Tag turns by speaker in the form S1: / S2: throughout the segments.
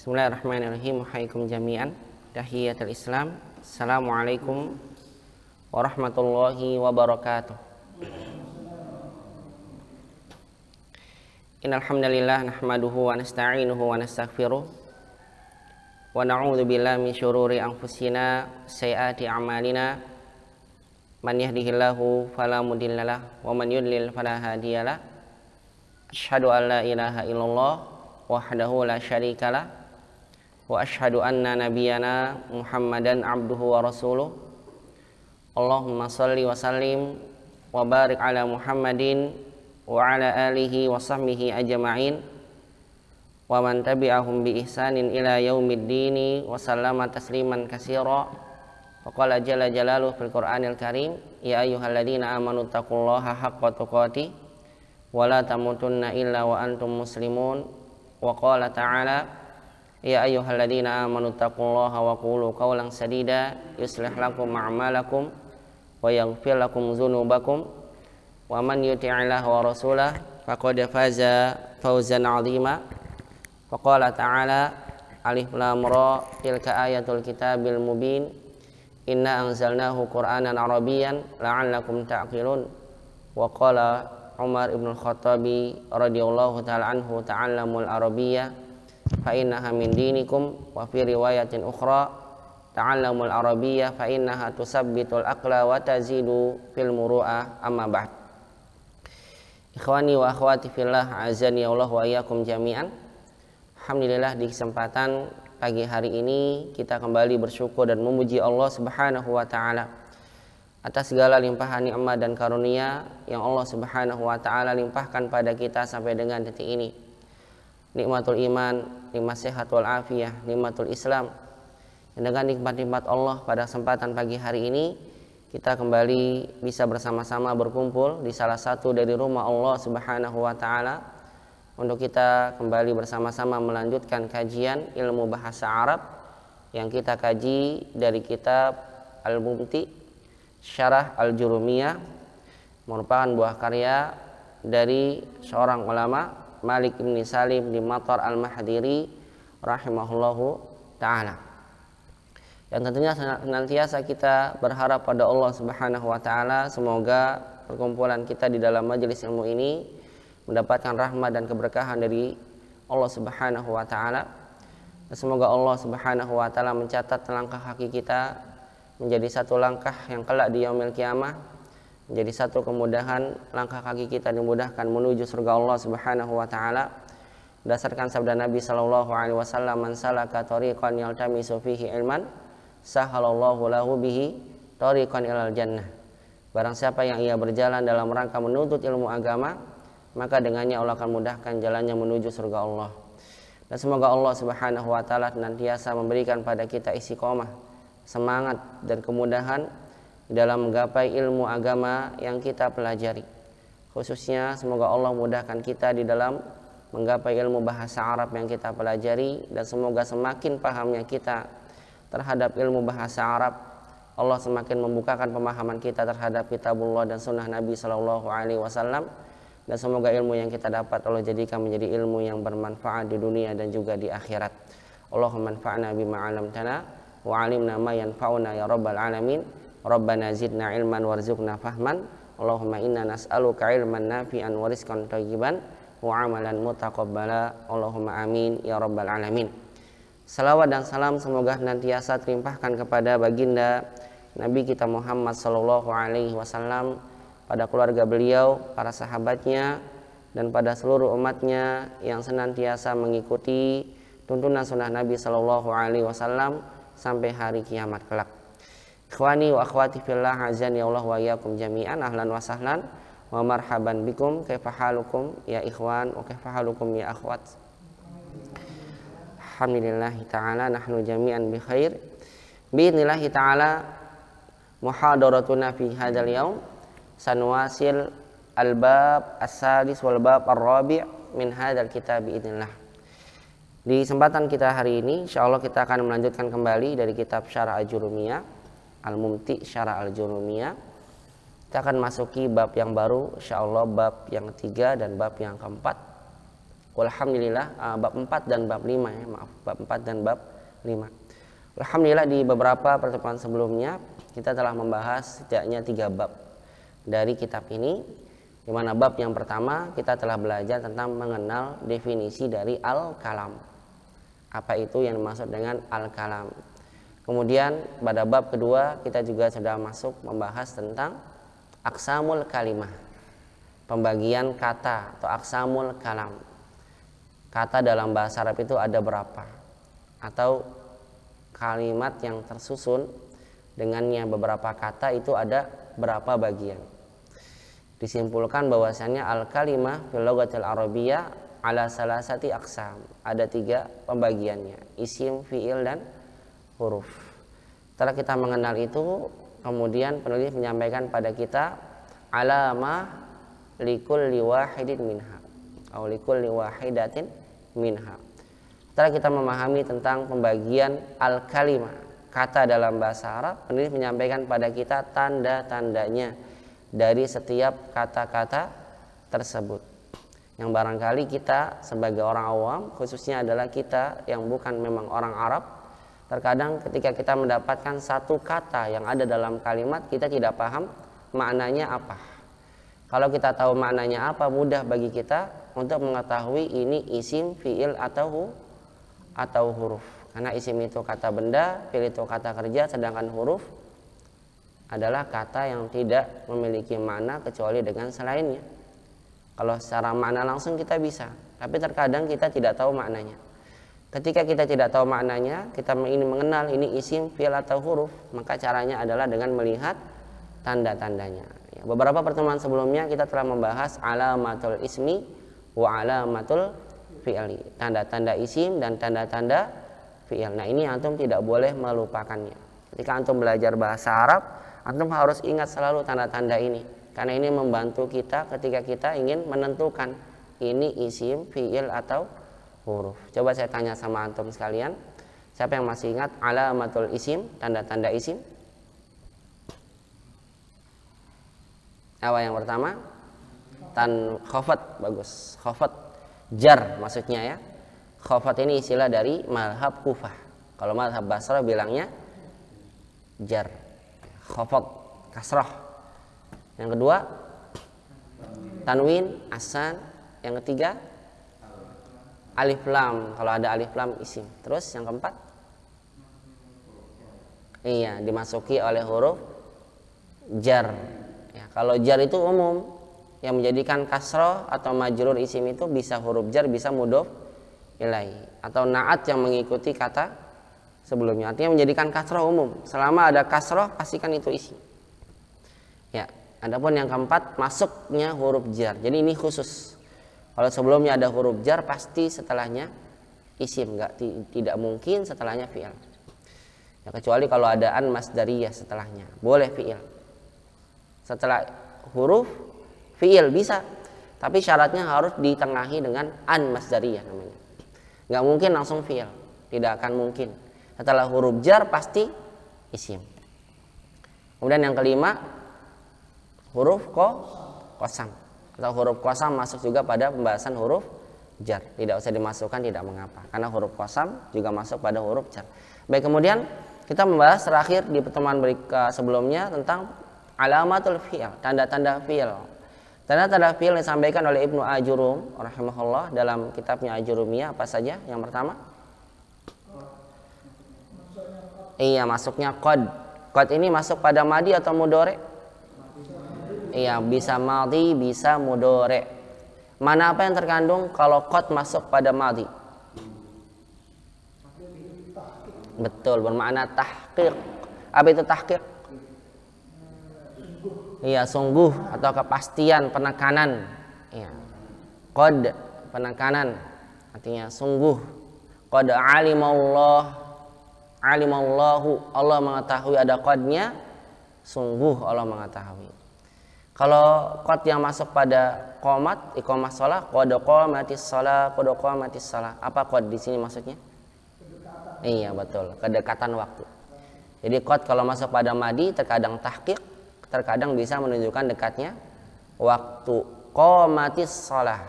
S1: Bismillahirrahmanirrahim. Wahaikum jami'an. Tahiyatul Islam. Assalamualaikum warahmatullahi wabarakatuh. Innal hamdalillah nahmaduhu wa nasta'inuhu wa nastaghfiruh wa na'udzu billahi min syururi anfusina sayyiati a'malina. Man yahdihillahu fala mudhillalah wa man yudlil fala hadiyalah. Asyhadu an la ilaha illallah wahdahu la syarikalah wa asyhadu anna nabiyyana Muhammadan abduhu wa rasuluh. Allahumma shalli wa sallim wa barik ala Muhammadin wa ala alihi wa sahbihi ajma'in wa man tabi'ahum bi ihsanin ila yaumiddini wa sallama tasliman katsira. Wa qala jalla jalaluhu fil Qur'anil Karim, ya ayyuhalladzina amanu taqullaha haqqa tuqatih wa la tamutunna illa wa antum muslimun. Wa qala ta'ala, ya ayyuhalladzina amanu taqullaha wa qulu qawlan sadida yuslih lakum a'malakum wa yaghfir lakum dzunubakum wa man yuti'illaha wa rasulahu faqad faza fawzan 'azima. Wa qala ta'ala, alif lam ra tilka ayatul kitabil mubin inna anzalnahu qur'anan arabiyyan la'allakum ta'qilun. Wa qala Umar ibn al-Khattabi radhiyallahu ta'ala anhu, ta'allamul arabiyyah fa innaha min dinikum. Wa fi riwayatin ukhra, ta'allamul arabiyyah fa innaha tusabbitul aqla wa tazidu fil muru'ah. Amma ba'd. Ikhwani wa akhwati fillah, azani Allah wa iyyakum jami'an. Alhamdulillah, di kesempatan pagi hari ini kita kembali bersyukur dan memuji Allah Subhanahu wa taala atas segala limpahan nikmat dan karunia yang Allah Subhanahu wa taala limpahkan pada kita sampai dengan detik ini. Nikmatul iman, nikmat sehat wal afiyah, nikmatul Islam. Dan dengan nikmat-nikmat Allah pada kesempatan pagi hari ini kita kembali bisa bersama-sama berkumpul di salah satu dari rumah Allah Subhanahu wa taala untuk kita kembali bersama-sama melanjutkan kajian ilmu bahasa Arab yang kita kaji dari kitab Al-Mumti Syarah Al-Jurumiyah, merupakan buah karya dari seorang ulama, Malik ibn Salim bin Matar al-Mahdiri rahimahullahu ta'ala. Dan tentunya senantiasa kita berharap pada Allah Subhanahu wa ta'ala, semoga perkumpulan kita di dalam majelis ilmu ini mendapatkan rahmat dan keberkahan dari Allah Subhanahu wa ta'ala. Dan semoga Allah Subhanahu wa ta'ala mencatat langkah kaki kita menjadi satu langkah yang kelak di yaumil qiyamah, menjadi satu kemudahan langkah kaki kita dimudahkan menuju surga Allah Subhanahu wa taala berdasarkan sabda Nabi sallallahu alaihi wasallam, man salaka tariqan yaltamisu fihi ilman sahalallahu lahu bihi tariqan ilal jannah. Barang siapa yang ia berjalan dalam rangka menuntut ilmu agama, maka dengannya Allah akan mudahkan jalannya menuju surga Allah. Dan semoga Allah Subhanahu wa taala senantiasa memberikan pada kita istiqomah, semangat dan kemudahan dalam menggapai ilmu agama yang kita pelajari. Khususnya semoga Allah mudahkan kita di dalam menggapai ilmu bahasa Arab yang kita pelajari, dan semoga semakin pahamnya kita terhadap ilmu bahasa Arab, Allah semakin membukakan pemahaman kita terhadap kitabullah dan sunnah Nabi sallallahu alaihi wasallam, dan semoga ilmu yang kita dapat Allah jadikan menjadi ilmu yang bermanfaat di dunia dan juga di akhirat. Allahumma anfa'na bima 'allamtana wa 'alimna ma yanfa'una ya rabbal alamin. Rabbana zidna ilman warzuqna fahman. Allahumma inna nas'aluka ilman nafi'an wa rizqan thayyiban wa 'amalan mutaqabbala. Allahumma amin ya rabbal alamin. Salawat dan salam semoga senantiasa terlimpahkan kepada baginda Nabi kita Muhammad sallallahu alaihi wasallam, pada keluarga beliau, para sahabatnya, dan pada seluruh umatnya yang senantiasa mengikuti tuntunan sunnah Nabi sallallahu alaihi wasallam sampai hari kiamat kelak. Ikhwani wa akhwati fillah, azani Allah wa iyyakum jami'an. Ahlan wa sahlan wa marhaban bikum. Kaifa halukum ya ikhwan wa kaifa halukum ya akhwat. Alhamdulillah ta'ala nahnu jami'an bi khair. Bi'idznillah ta'ala muhadaratuna fi hadzal yaum sanwasil al-bab as-sadis wal bab ar-rabi' min hadzal kitab bi'idznillah. Di kesempatan kita hari ini insyaallah kita akan melanjutkan kembali dari kitab Syarah Al-Jurumiyah, Al-Mumti Syarah Al-Jurumiyah. Kita akan masuki bab yang baru insyaallah, bab yang ketiga dan bab yang keempat. Alhamdulillah bab 4 dan bab 5 ya, maaf, bab 4 dan bab 5. Alhamdulillah di beberapa pertemuan sebelumnya kita telah membahas setidaknya 3 bab dari kitab ini, di mana bab yang pertama kita telah belajar tentang mengenal definisi dari al-kalam. Apa itu yang dimaksud dengan al-kalam? Kemudian pada bab kedua kita juga sudah masuk membahas tentang aqsamul kalimah, pembagian kata atau aqsamul kalam. Kata dalam bahasa Arab itu ada berapa, atau kalimat yang tersusun dengannya beberapa kata itu ada berapa bagian. Disimpulkan bahwasannya al-kalimah fil lughatil arabiyyah ala salasati aqsam. Ada 3 pembagiannya, isim, fiil, dan huruf. Setelah kita mengenal itu, kemudian penulis menyampaikan pada kita alamah likulli wahidin minha atau likulli wahidatin minha. Setelah kita memahami tentang pembagian al-kalimah, kata dalam bahasa Arab, penulis menyampaikan pada kita tanda-tandanya dari setiap kata-kata tersebut, yang barangkali kita sebagai orang awam, khususnya adalah kita yang bukan memang orang Arab, terkadang ketika kita mendapatkan satu kata yang ada dalam kalimat, kita tidak paham maknanya apa. Kalau kita tahu maknanya apa, mudah bagi kita untuk mengetahui ini isim, fiil, atau huruf. Karena isim itu kata benda, fiil itu kata kerja, sedangkan huruf adalah kata yang tidak memiliki makna kecuali dengan selainnya. Kalau secara makna langsung kita bisa, tapi terkadang kita tidak tahu maknanya. Ketika kita tidak tahu maknanya, kita ingin mengenal ini isim, fiil, atau huruf, maka caranya adalah dengan melihat tanda-tandanya. Beberapa pertemuan sebelumnya kita telah membahas alamatul ismi wa alamatul fi'li, tanda-tanda isim dan tanda-tanda fi'il. Nah, ini antum tidak boleh melupakannya. Ketika antum belajar bahasa Arab, antum harus ingat selalu tanda-tanda ini, karena ini membantu kita ketika kita ingin menentukan ini isim, fi'il, atau huruf. Coba saya tanya sama antum sekalian, siapa yang masih ingat alamatul isim, tanda-tanda isim? Apa yang pertama? Khafat, bagus. Khafat, jar maksudnya ya. Khafat ini istilah dari mazhab Kufah. Kalau mazhab Basrah bilangnya jar. Khafat, kasrah. Yang kedua, tanwin, asan. Yang ketiga, alif lam. Kalau ada alif lam isim. Terus yang keempat, iya, dimasuki oleh huruf jar. Ya, kalau jar itu umum, yang menjadikan kasroh atau majrur isim itu bisa huruf jar, bisa mudhof ilaih, atau naat yang mengikuti kata sebelumnya. Artinya menjadikan kasroh umum. Selama ada kasroh, pastikan itu isim. Ya, adapun yang keempat, masuknya huruf jar. Jadi ini khusus. Kalau sebelumnya ada huruf jar, pasti setelahnya isim, tidak mungkin setelahnya fi'il. Ya, kecuali kalau ada an masdariyah setelahnya, boleh fi'il. Setelah huruf fi'il bisa, tapi syaratnya harus ditengahi dengan an masdariyah namanya. Nggak mungkin langsung fi'il, tidak akan mungkin. Setelah huruf jar pasti isim. Kemudian yang kelima, huruf qasam. Atau huruf qasam masuk juga pada pembahasan huruf jar. Tidak usah dimasukkan, tidak mengapa, karena huruf qasam juga masuk pada huruf jar. Baik, kemudian kita membahas terakhir di pertemuan sebelumnya tentang alamatul fi'il, tanda-tanda fi'il. Tanda-tanda fi'il disampaikan oleh Ibnu Ajurum rahimahullah dalam kitabnya Ajurumiyah. Apa saja? Yang pertama, iya, masuknya qad. Qad ini masuk pada madi atau mudhari? Iya, bisa madi, bisa mudhari. Mana apa yang terkandung kalau qad masuk pada madi? Betul, bermakna tahqiq. Apa itu tahqiq? Iya, sungguh atau kepastian, penekanan. Iya. Qad, penekanan, artinya sungguh. Qad alimallahu, Allah mengetahui, ada qadnya, sungguh Allah mengetahui. Kalau qad yang masuk pada qomat, iqamah shalah, qad qamatis shalah. Apa qad di sini maksudnya? Iya, betul, kedekatan waktu. Jadi qad kalau masuk pada madi terkadang tahqiq, terkadang bisa menunjukkan dekatnya waktu. Qamatis shalah,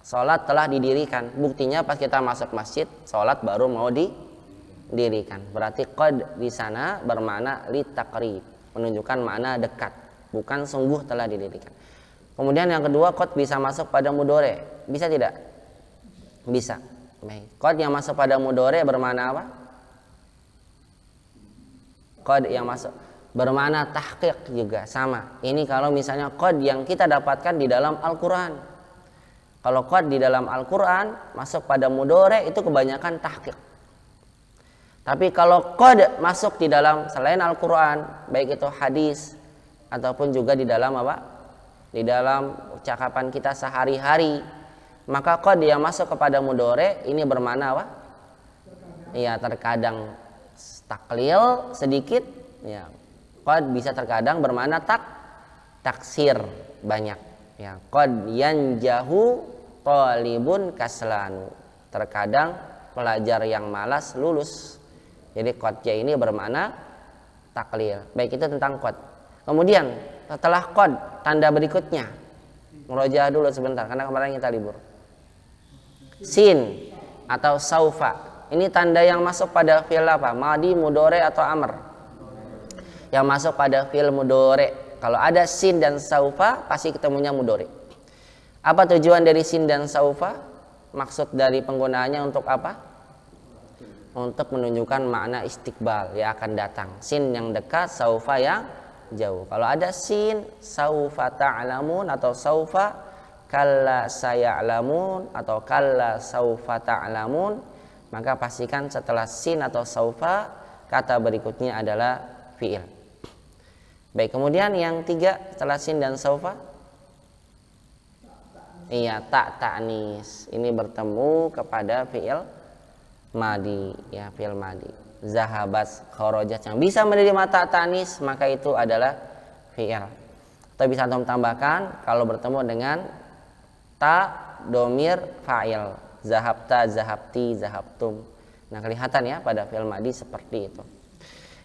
S1: Sholat telah didirikan. Buktinya pas kita masuk masjid, sholat baru mau didirikan. Berarti qad di sana bermakna li taqrib, menunjukkan makna dekat, bukan sungguh telah didirikan. Kemudian yang kedua, qad bisa masuk pada mudhari. Bisa tidak? Bisa. Baik. Qad yang masuk pada mudhari bermakna apa? Qad yang masuk bermakna tahqiq juga sama. Ini kalau misalnya qad yang kita dapatkan di dalam Al-Qur'an. Kalau qad di dalam Al-Qur'an masuk pada mudhari itu kebanyakan tahqiq. Tapi kalau qad masuk di dalam selain Al-Qur'an, baik itu hadis ataupun juga di dalam apa? Di dalam ucapan kita sehari-hari, maka qad yang masuk kepada mudhari ini bermakna apa? Iya, terkadang taklil sedikit, ya. Qad bisa terkadang bermakna taksir banyak, ya. Qad yanjahu talibun kaslanu, terkadang pelajar yang malas lulus. Jadi qadnya ini bermakna taklil. Baik, itu tentang qad. Kemudian setelah qad, tanda berikutnya, murojaah dulu sebentar karena kemarin kita libur. Sin atau saufa, ini tanda yang masuk pada fi'il apa? Madi, mudhari atau amr? Yang masuk pada fi'il mudhari. Kalau ada sin dan saufa pasti ketemunya mudhari. Apa tujuan dari sin dan saufa? Maksud dari penggunaannya untuk apa? Untuk menunjukkan makna istiqbal, yang akan datang. Sin yang dekat, saufa yang jauh. Kalau ada sin, saufa ta'lamun atau saufa kalla saya'lamun atau kalla saufa ta'lamun, maka pastikan setelah sin atau saufa kata berikutnya adalah fi'il. Baik, kemudian yang tiga setelah sin dan saufa, iya, ta'nis. Ini bertemu kepada fi'il madi, ya, fi'il madi. Zahabat, kharajat, yang bisa menerima ta'nis maka itu adalah fi'il. Atau bisa antum tambahkan kalau bertemu dengan ta domir fa'il, zahabta, zahabti, zahabtum. Nah, kelihatan ya pada fi'il madi seperti itu.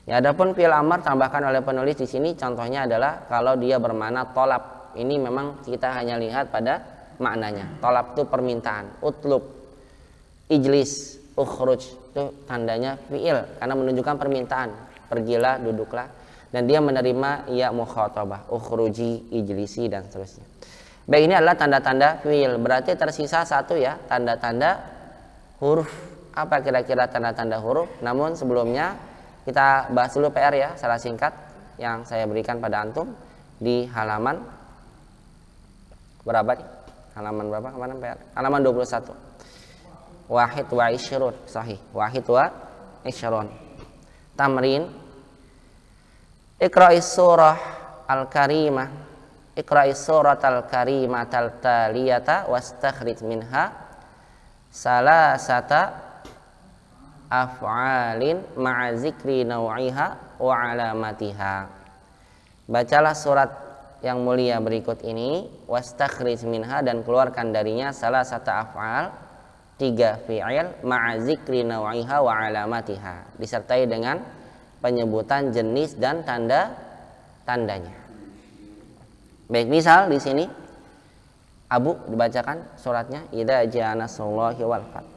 S1: Ya, adapun fi'il amr tambahkan oleh penulis di sini contohnya adalah kalau dia bermakna tolab. Ini memang kita hanya lihat pada maknanya. Tolab itu permintaan. Utlub, ijlis, ukhruj, itu tandanya fi'il karena menunjukkan permintaan. Pergilah, duduklah. Dan dia menerima ya mukhatabah, ukhruji, ijlisi, dan seterusnya. Baik, ini adalah tanda-tanda fi'il. Berarti tersisa satu ya, tanda-tanda huruf. Apa kira-kira tanda-tanda huruf? Namun sebelumnya kita bahas dulu PR ya, secara singkat yang saya berikan pada antum di halaman berapa nih? Halaman berapa kemarin PR? Halaman 21. Wahid wa isyrun, sahih. Wahid wa isyrun. Tamrin. Iqra'is surah al-karimah. Iqra'is surat al-karimah taliyata wastakhrij minha salasata af'alin ma'a zikri naw'iha wa alamatiha. Bacalah surat yang mulia berikut ini, wastakhrij minha, dan keluarkan darinya salah satu af'al, 3 fi'il, ma'a zikri naw'iha wa alamatiha, disertai dengan penyebutan jenis dan tanda-tandanya. Baik, misal di sini Abu dibacakan suratnya, idza jaa nasrullahi wal fath.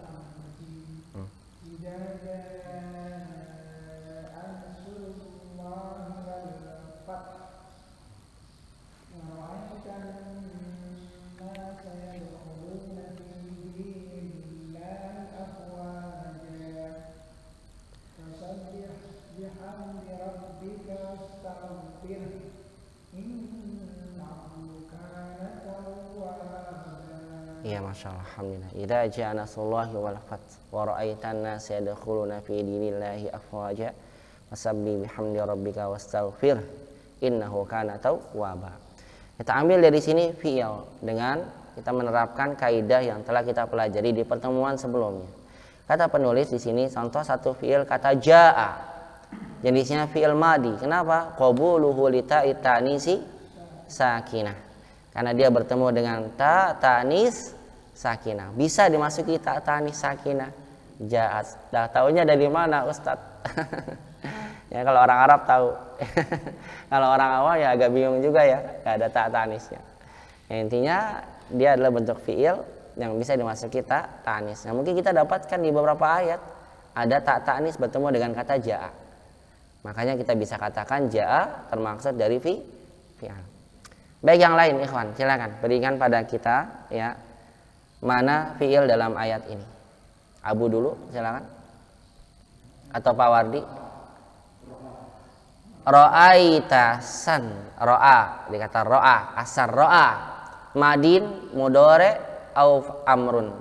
S1: Ya, masyaallah, alhamdulillah. Idza jaa nasrullahi wal fath wa ra'aitan nasa yadkhuluna fi dinillahi afwaja fasabbih bihamdi rabbika wastaghfir innahu kana tawwaba. Kita ambil dari sini fi'il dengan kita menerapkan kaidah yang telah kita pelajari di pertemuan sebelumnya. Kata penulis di sini contoh satu fi'il kata jaa. Jenisnya fi'il madi. Kenapa? Qabuluhu li ta'i ta'nisi sakinah. Karena dia bertemu dengan ta ta'nis sakinah. Bisa dimasuki ta ta'nis sakinah. Ja'at. Dah taunya dari mana, Ustaz? Ya, kalau orang Arab tahu. Kalau orang awam ya agak bingung juga ya, enggak ada ta ta'nisnya. Ya, intinya dia adalah bentuk fi'il yang bisa dimasuki ta ta'nis. Nah, mungkin kita dapatkan di beberapa ayat ada ta ta'nis bertemu dengan kata jaa. Makanya kita bisa katakan jaa termaksud dari fi'al. Baik, yang lain ikhwan, silakan berikan pada kita ya mana fi'il dalam ayat ini. Abu dulu, silakan. Atau Pak Wardi. Ra'aita san, ra'a, dikata ra'a, asar ra'a, madin, mudore, au amrun.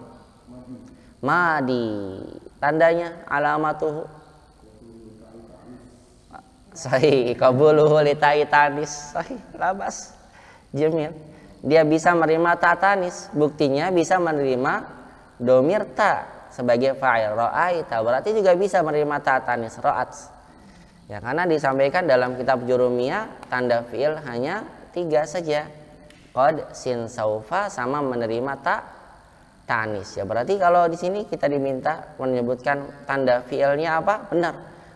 S1: Madi, tandanya alamatuhu. Sahih, qabuluhu litai tanis, sahih, labas, jamil. Dia bisa menerima ta tanis, buktinya bisa menerima domir ta sebagai fa'il. Ra'aita berarti juga bisa menerima ta tanis, ra'at. Ya, karena disampaikan dalam kitab Jurumiyah tanda fi'il hanya 3 saja. Qad, sin, saufa sama menerima ta tanis. Ya, berarti kalau di sini kita diminta menyebutkan tanda fi'ilnya apa? Benar.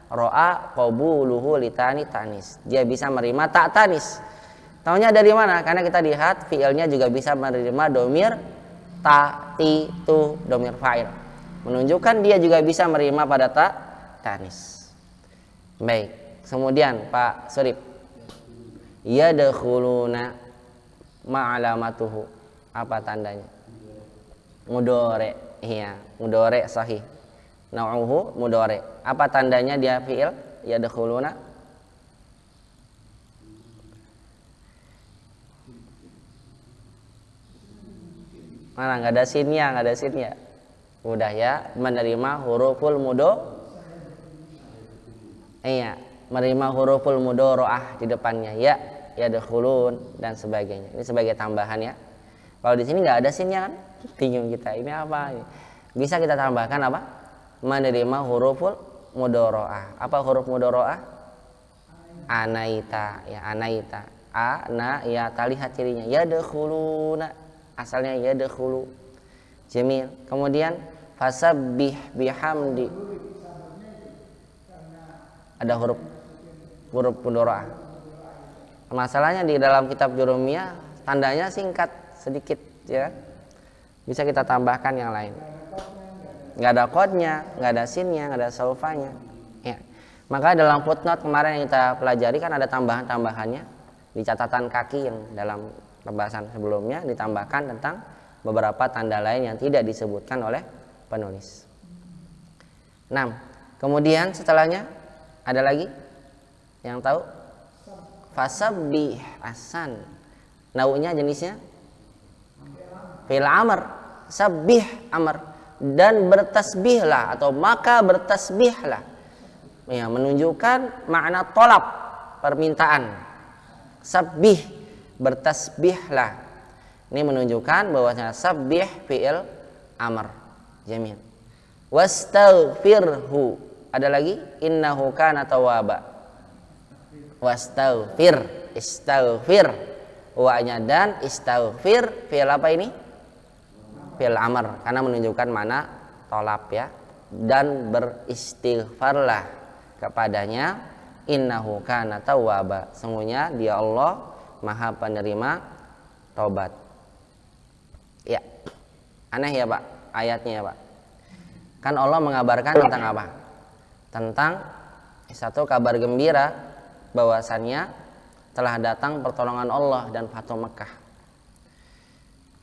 S1: Ro'a qabuluhu litani tanis. Dia bisa menerima ta tanis. Taunya dari mana? Karena kita lihat fi'ilnya juga bisa menerima domir ta, ti, tu, domir fa'il. Menunjukkan dia juga bisa menerima pada ta tanis. Baik, kemudian Pak Surip, yadkhuluna ma'alamatuhu, apa tandanya? Mudore, iya, mudore sahih. Nau'uhu mudore. Apa tandanya dia fi'il? Yadkhuluna. Mana nggak ada sinnya, nggak ada sinnya. Udah ya, menerima huruful iya, menerima huruful mudoro'ah di depannya, ya, yadkhulun dan sebagainya. Ini sebagai tambahan ya. Kalau di sini nggak ada sinnya kan, bingung kita. Ini apa? Bisa kita tambahkan apa? Menerima huruful mudoro'ah. Apa huruf mudoro'ah? Anaita, ya, anaita. Ana, ya, lihat cirinya. Yadkhuluna, asalnya yadkhulu. Jamil. Kemudian fasabbih bihamdi. Ada huruf mudoro'ah. Masalahnya di dalam kitab Jurumiyah tandanya singkat sedikit ya. Bisa kita tambahkan yang lain. Nggak ada kodnya, nggak ada sinnya, nggak ada saufanya. Ya. Maka dalam footnote kemarin yang kita pelajari kan ada tambahan-tambahannya di catatan kaki yang dalam pembahasan sebelumnya ditambahkan tentang beberapa tanda lain yang tidak disebutkan oleh penulis. 6. Kemudian setelahnya ada lagi yang tahu? Fasabbih asan. Nau'nya jenisnya fi'il amr, sabbih amr, dan bertasbihlah atau maka bertasbihlah. Ya, menunjukkan makna tolab, permintaan. Sabbih, bertasbihlah. Ini menunjukkan bahwasanya sabbih fi'il amr. Jamil. Wastaghfirhu. Ada lagi, innahu kana tawwaba. Wastaghfir, istaghfir. Wa-nya dan istaghfir fi'il apa ini? Fi'il amr, karena menunjukkan mana tolab ya. Dan beristighfarlah kepadanya, innahu kana tawwaba. Sungguhnya dia Allah Maha penerima taubat. Ya. Aneh ya, Pak, ayatnya ya, Pak. Kan Allah mengabarkan tentang apa? Tentang satu kabar gembira bahwasannya telah datang pertolongan Allah dan Fathu Mekah.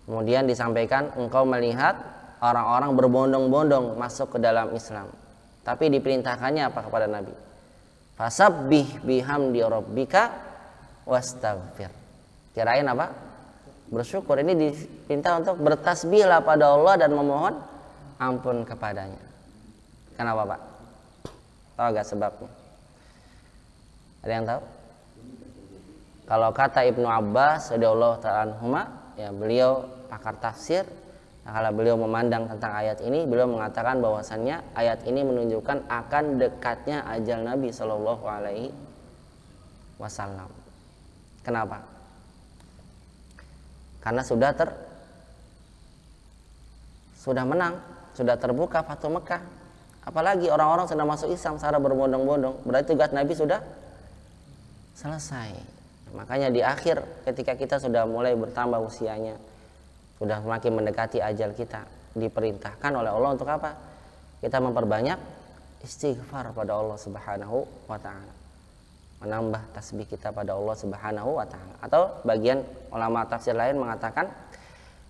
S1: Kemudian disampaikan engkau melihat orang-orang berbondong-bondong masuk ke dalam Islam. Tapi diperintahkannya apa kepada Nabi? Fasabbih bihamdi rabbika wastaghfir. Kirain apa? Bersyukur. Ini diminta untuk bertasbihlah pada Allah dan memohon ampun kepadanya. Kenapa, Pak? Tahu gak sebabnya? Ada yang tahu? Kalau kata Ibnu Abbas radhiyallahu ta'ala anhuma, ya beliau pakar tafsir, nah, kalau beliau memandang tentang ayat ini, beliau mengatakan bahwasannya ayat ini menunjukkan akan dekatnya ajal Nabi Shallallahu Alaihi Wasallam. Kenapa? Karena sudah menang, sudah terbuka Fathu Mekah. Apalagi orang-orang sudah masuk Islam secara berbondong-bondong, berarti tugas Nabi sudah selesai. Makanya di akhir ketika kita sudah mulai bertambah usianya, Sudah semakin mendekati ajal kita, diperintahkan oleh Allah untuk apa? Kita memperbanyak istighfar pada Allah Subhanahu wa taala. Menambah tasbih kita pada Allah Subhanahu wa taala. Atau bagian ulama tafsir lain mengatakan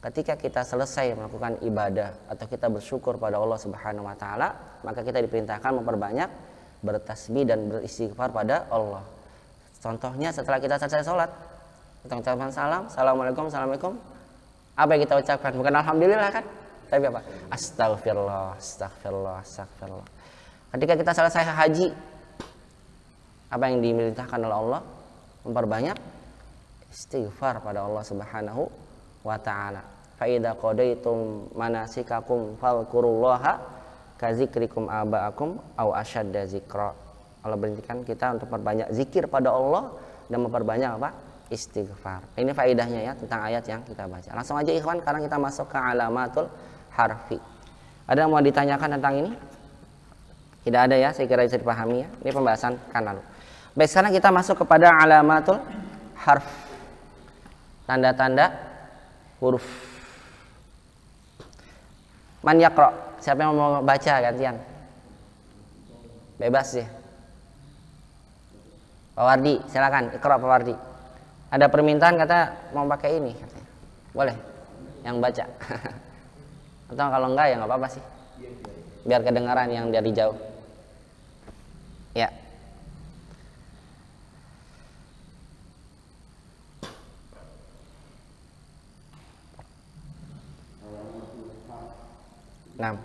S1: ketika kita selesai melakukan ibadah atau kita bersyukur pada Allah Subhanahu wa taala, maka kita diperintahkan memperbanyak bertasbih dan beristighfar pada Allah. Contohnya setelah kita selesai sholat, kita ucapkan salam, assalamualaikum, assalamualaikum. Apa yang kita ucapkan? Bukan alhamdulillah kan? Tapi apa? Astagfirullah, astagfirullah, astagfirullah. Ketika kita selesai haji, apa yang diperintahkan oleh Allah? Memperbanyak istighfar pada Allah Subhanahu wa taala. Fa idza qadaitum manasikakum fadhkurullaha kadzikrikum aba'akum aw asyadda dzikra. Allah berhentikan kita untuk memperbanyak zikir pada Allah dan memperbanyak apa? Istighfar. Ini faedahnya ya tentang ayat yang kita baca. Langsung aja ikhwan, sekarang kita masuk ke alamatul harfi. Ada yang mau ditanyakan tentang ini? Tidak ada ya, saya kira bisa dipahami ya. Ini pembahasan kan lalu. Baik, sekarang kita masuk kepada alamatul harf. Tanda-tanda huruf. Man yaqra? Siapa yang mau baca gantian? Bebas sih. Pak Wardi, silakan iqra Pak Wardi. Ada permintaan kata mau pakai ini katanya. Boleh yang baca. Atau kalau enggak ya enggak apa-apa sih. Biar kedengaran yang dari jauh. Ya. Nah.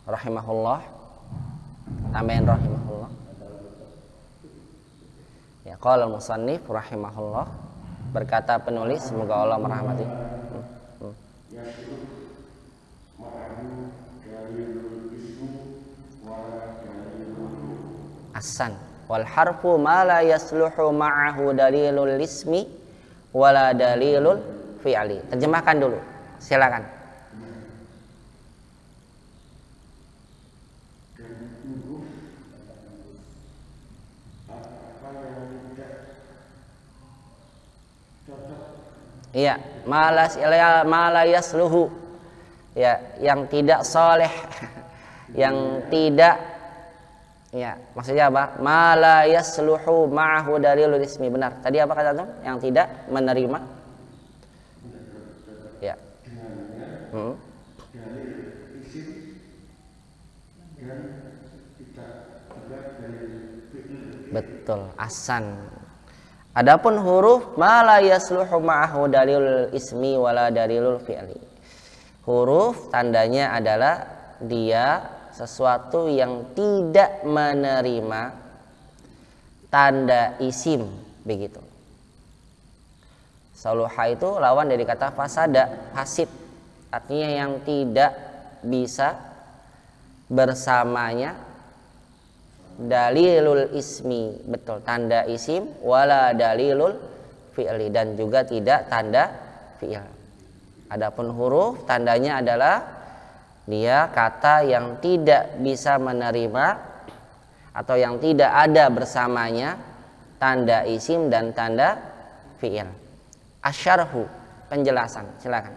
S1: Rahimahullah, tambahin rahimahullah. Ya, qala al-musannif rahimahullah, berkata penulis semoga Allah merahmati. Ahsan. Wal harfu ma la yasluhu ma'ahu dalilul ismi wala dalilul fi'li. Terjemahkan dulu. Silakan. Iya, malayas luhu. Ya, yang tidak soleh, yang tidak, ya, maksudnya apa? Malayas luhu ma'ahu dalilul ismi. Benar. Tadi apa kata tuh? Yang tidak menerima. Ya. Betul, ahsan. Adapun huruf ma la yasluhu ma'ahu dalilul ismi wala dalilul fi'li. Huruf tandanya adalah dia sesuatu yang tidak menerima tanda isim, begitu. Saluha itu lawan dari kata fasada, fasid. Artinya yang tidak bisa bersamanya dalilul ismi, betul, tanda isim, wala dalilul fi'li, dan juga tidak tanda fi'il. Adapun huruf tandanya adalah dia kata yang tidak bisa menerima atau yang tidak ada bersamanya tanda isim dan tanda fi'il. Asyarhu, penjelasan, silakan.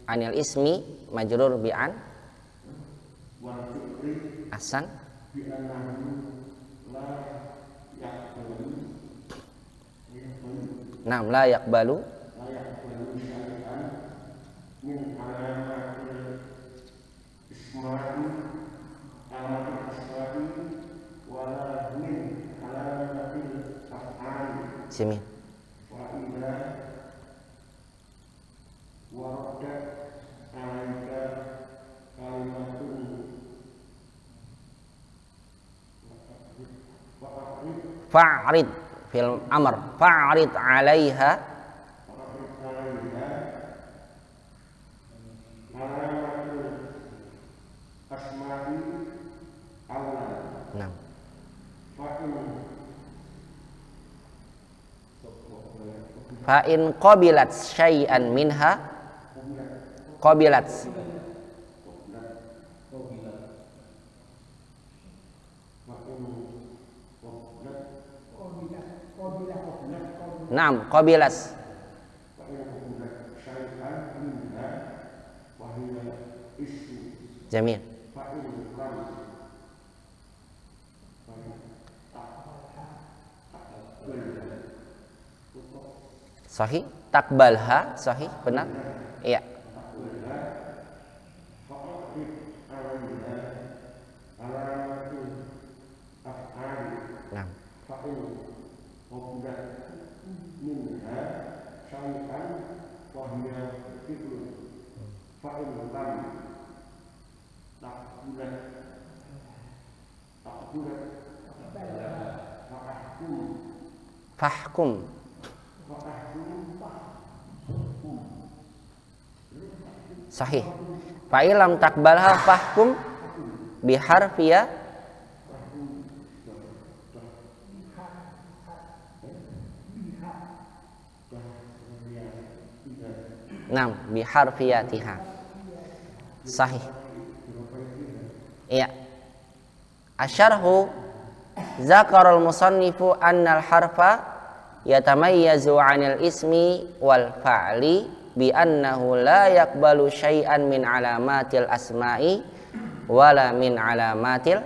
S1: Anil ismi majrur bi'an. Ahsan. Naam, la yaqbalu. Sini. Fa'rid fil amr, fa'rid 'alaiha Fa in qabilat syai'an minha, qabilat. Naam, qabilat. Jamil. Sahih, takbalha, sahih, benar. Iya. Nah. Fahkum. Sahih. Fa'ilam takbalha fahkum biharfiya. Naam, biharfiyatiha. Sahih. Iya. Asyarhu zakarul musannifu annal harfa yatamayyazu 'anil ismi wal fa'li bi annahu la yaqbalu syai'an min alamatil asma'i wala min alamatil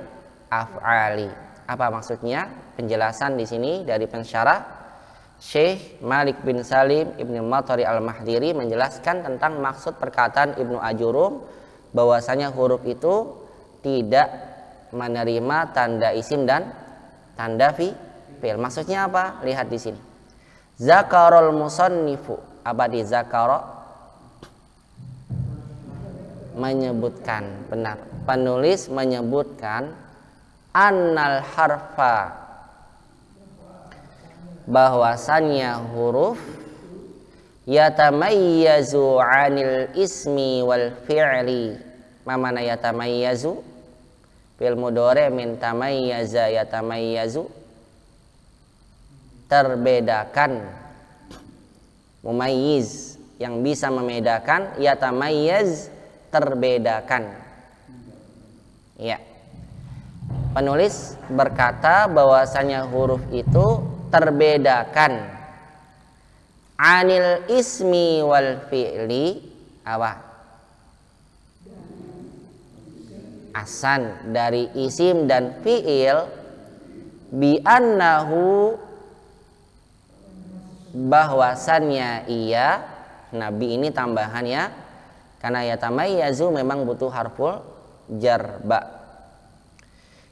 S1: af'ali. Apa maksudnya? Penjelasan di sini dari pensyarah Syekh Malik bin Salim Ibnu Matari Al-Mahdhiri menjelaskan tentang maksud perkataan Ibnu Ajurum bahwasanya huruf itu tidak menerima tanda isim dan tanda fi'il. Maksudnya apa? Lihat di sini. Zakarul musannifu, apa di zakara? Menyebutkan, benar. Penulis menyebutkan annal harfa, bahwasannya huruf yatamayyazu 'anil ismi wal fi'li. Mana yatamayyazu? Fi'il mudhari min tamayyaza yatamayyazu, terbedakan. Mumayyiz, yang bisa membedakan. Yatamayyaz, terbedakan. Ya. Penulis berkata bahwasanya huruf itu terbedakan 'anil ismi wal fi'li. Apa? Asan dari isim dan fi'il, bi annahu, bahwasannya ia. Nabi ini tambahannya karena yatamayyazu memang butuh harful jar ba.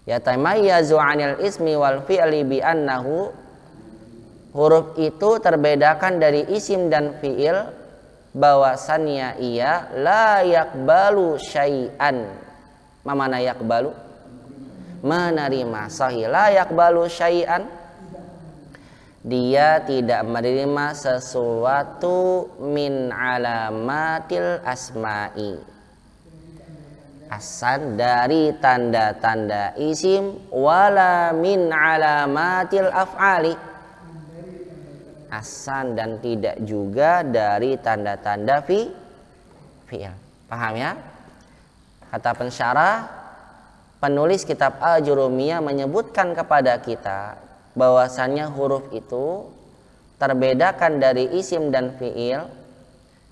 S1: Yatamayyazu 'anil ismi wal fi'li bi annahu, huruf itu terbedakan dari isim dan fi'il bahwasannya ia la yaqbalu syai'an. Mana yaqbalu? Menerima. Sahih, la yaqbalu syai'an, dia tidak menerima sesuatu min alamatil asma'i, asan dari tanda-tanda isim, wala min alamatil af'ali, asan dan tidak juga dari tanda-tanda fi'il. Paham ya? Kata pensyarah, penulis kitab Al-Jurumiyah menyebutkan kepada kita bahwasannya huruf itu terbedakan dari isim dan fi'il,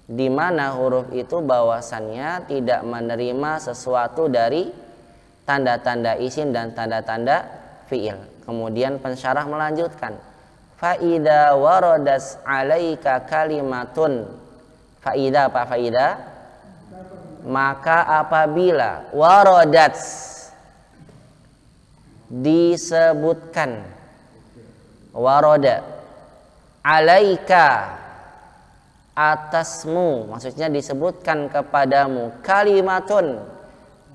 S1: di mana huruf itu bahwasannya tidak menerima sesuatu dari tanda-tanda isim dan tanda-tanda fi'il. Kemudian pensyarah melanjutkan, faida waradas alaika kalimatun. Faida apa faida? Maka apabila waradat, disebutkan, warada, alaika, atasmu, maksudnya disebutkan kepadamu, kalimatun,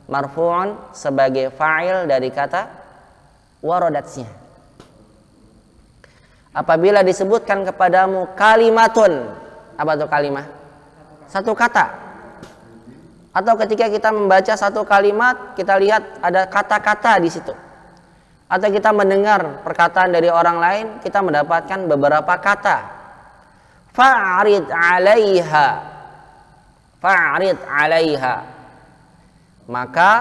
S1: marfu'un sebagai fa'il dari kata waradatnya. Apabila disebutkan kepadamu kalimatun, apa itu kalimah? Satu kata. Atau ketika kita membaca satu kalimat, kita lihat ada kata-kata di situ. Atau kita mendengar perkataan dari orang lain, kita mendapatkan beberapa kata. fa'rid 'alaiha. Fa'rid 'alaiha. Maka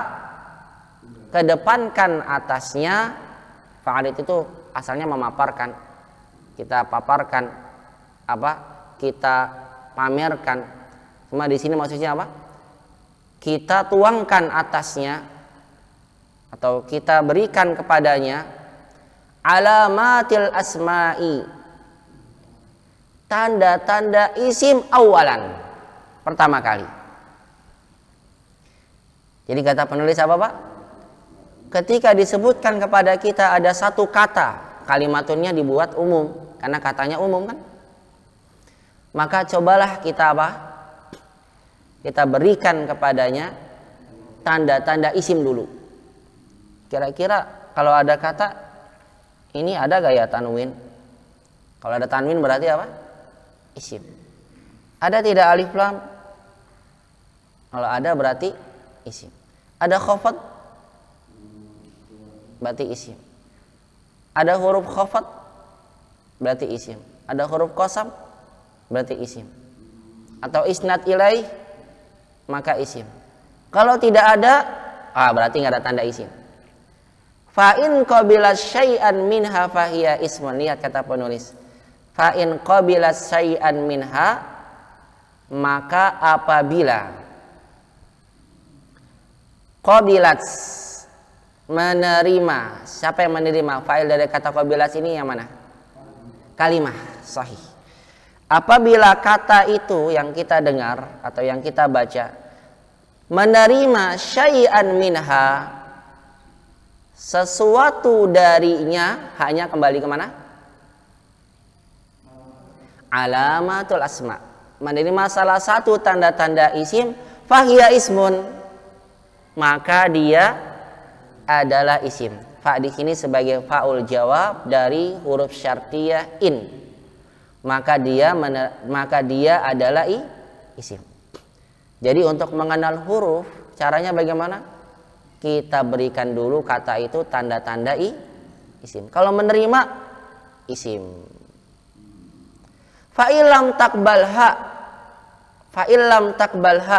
S1: kedepankan atasnya. Fa'rid itu asalnya memaparkan. Kita paparkan apa? Kita pamerkan. Cuma di sini maksudnya apa? Kita tuangkan atasnya atau kita berikan kepadanya alamatil asma'i, tanda-tanda isim awalan, pertama kali. Jadi kata penulis apa, Pak? Ketika disebutkan kepada kita ada satu kata, kalimatunnya dibuat umum karena katanya umum kan? Maka cobalah kita apa? Kita berikan kepadanya tanda-tanda isim dulu. Kira-kira kalau ada kata ini ada gak ya tanwin? Kalau ada tanwin berarti apa? Isim. Ada tidak alif lam? Kalau ada berarti isim. Ada khafat? Berarti isim. Ada huruf khafat? Berarti isim. Ada huruf qasam? Berarti isim. Atau isnad ilaih? Maka isim. Kalau tidak ada, berarti nggak ada tanda isim. Fa in qabilat syai'an minha fahiya ismun. Lihat kata penulis. Fa in qabilat syai'an minha, maka apabila qabilat menerima, siapa yang menerima? Fa'il dari kata qabilat ini yang mana? Kalimah, sahih. Apabila kata itu yang kita dengar atau yang kita baca menerima syai'an minha, sesuatu darinya, hanya kembali kemana? Alamatul asma. Menerima salah satu tanda-tanda isim, fahiya ismun, maka dia adalah isim. Fa di sini sebagai faul jawab dari huruf syartiyah in. Maka dia adalah isim. Jadi untuk mengenal huruf, caranya bagaimana? Kita berikan dulu kata itu tanda-tanda isim. Kalau menerima isim. Fa'ilam takbalha,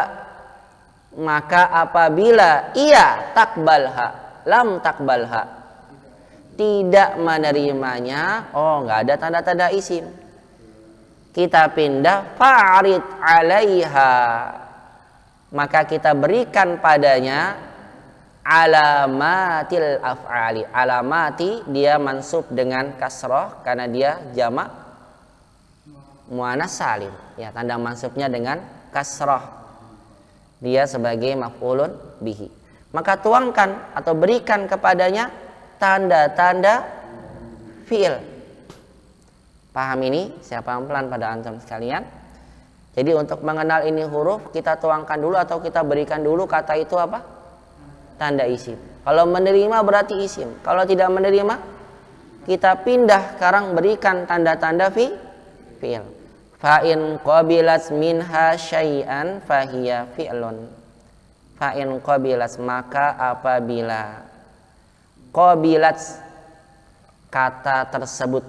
S1: maka apabila ia takbalha, lam takbalha, tidak menerimanya, nggak ada tanda-tanda isim. Kita pindah fa'rid 'alaiha, maka kita berikan padanya alamatil af'ali. Alamati dia mansub dengan kasroh karena dia jamak muannats salim. Ya, tanda mansubnya dengan kasroh. Dia sebagai maf'ulun bihi. Maka tuangkan atau berikan kepadanya tanda-tanda fi'il. Paham ini? Saya pelan pada antum sekalian. Jadi untuk mengenal ini huruf, kita tuangkan dulu atau kita berikan dulu kata itu apa? Tanda isim. Kalau menerima berarti isim. Kalau tidak menerima, kita pindah sekarang berikan tanda-tanda fi'il. Fa in qabilat minha syai'an fahiya fi'lun. Fa in qabilat, maka apabila qabilat kata tersebut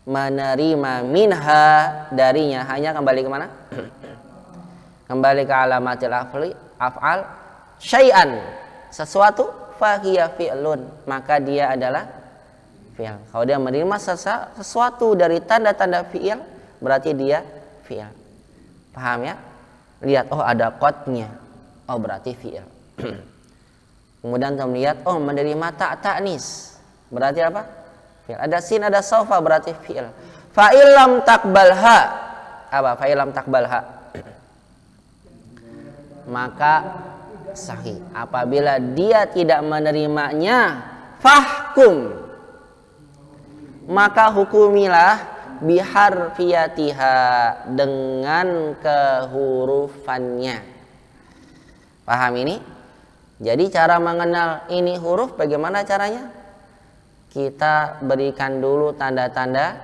S1: menerima minha darinya, hanya kembali kemana? Kembali ke alamatil af'al. Syai'an, sesuatu, fahiya fi'lun, maka dia adalah fi'il. Kalau dia menerima sesuatu dari tanda-tanda fi'il, berarti dia fi'il. Paham ya? Lihat, ada qadnya, berarti fi'il. Kemudian kita melihat, menerima ta'nis, berarti apa? Fi'il. Ada sin, ada saufa, berarti fi'il. Fa'ilam takbalha, apa? Fa'ilam takbalha, maka sahih. Apabila dia tidak menerimanya, fahkum, maka hukumilah biharfiyatiha, dengan kehurufannya. Paham ini? Jadi cara mengenal ini huruf bagaimana caranya? Kita berikan dulu tanda-tanda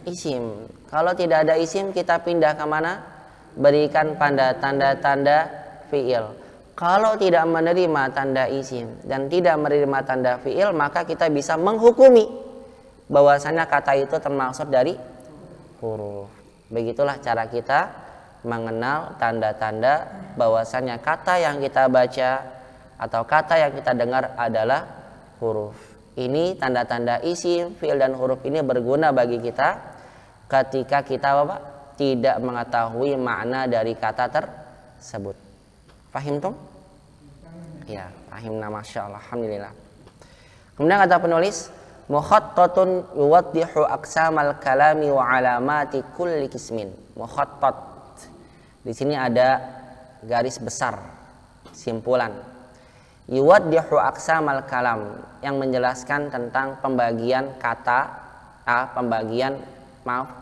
S1: isim. Kalau tidak ada isim, kita pindah ke mana? Berikan tanda-tanda fi'il. Kalau tidak menerima tanda isim dan tidak menerima tanda fi'il, maka kita bisa menghukumi bahwasanya kata itu termasuk dari huruf. Begitulah cara kita mengenal tanda-tanda bahwasannya kata yang kita baca atau kata yang kita dengar adalah huruf. Ini tanda-tanda isim, fi'il dan huruf ini berguna bagi kita ketika kita tidak mengetahui makna dari kata tersebut. Fahim tum? Ya, fahimna, masyaallah, alhamdulillah. Kemudian kata penulis, mukhattatun yuwaddihu aqsamal kalami wa alamati kulli qismin. Mukhattat. Di sini ada garis besar simpulan. Yuwaddihu aqsamal kalam, yang menjelaskan tentang pembagian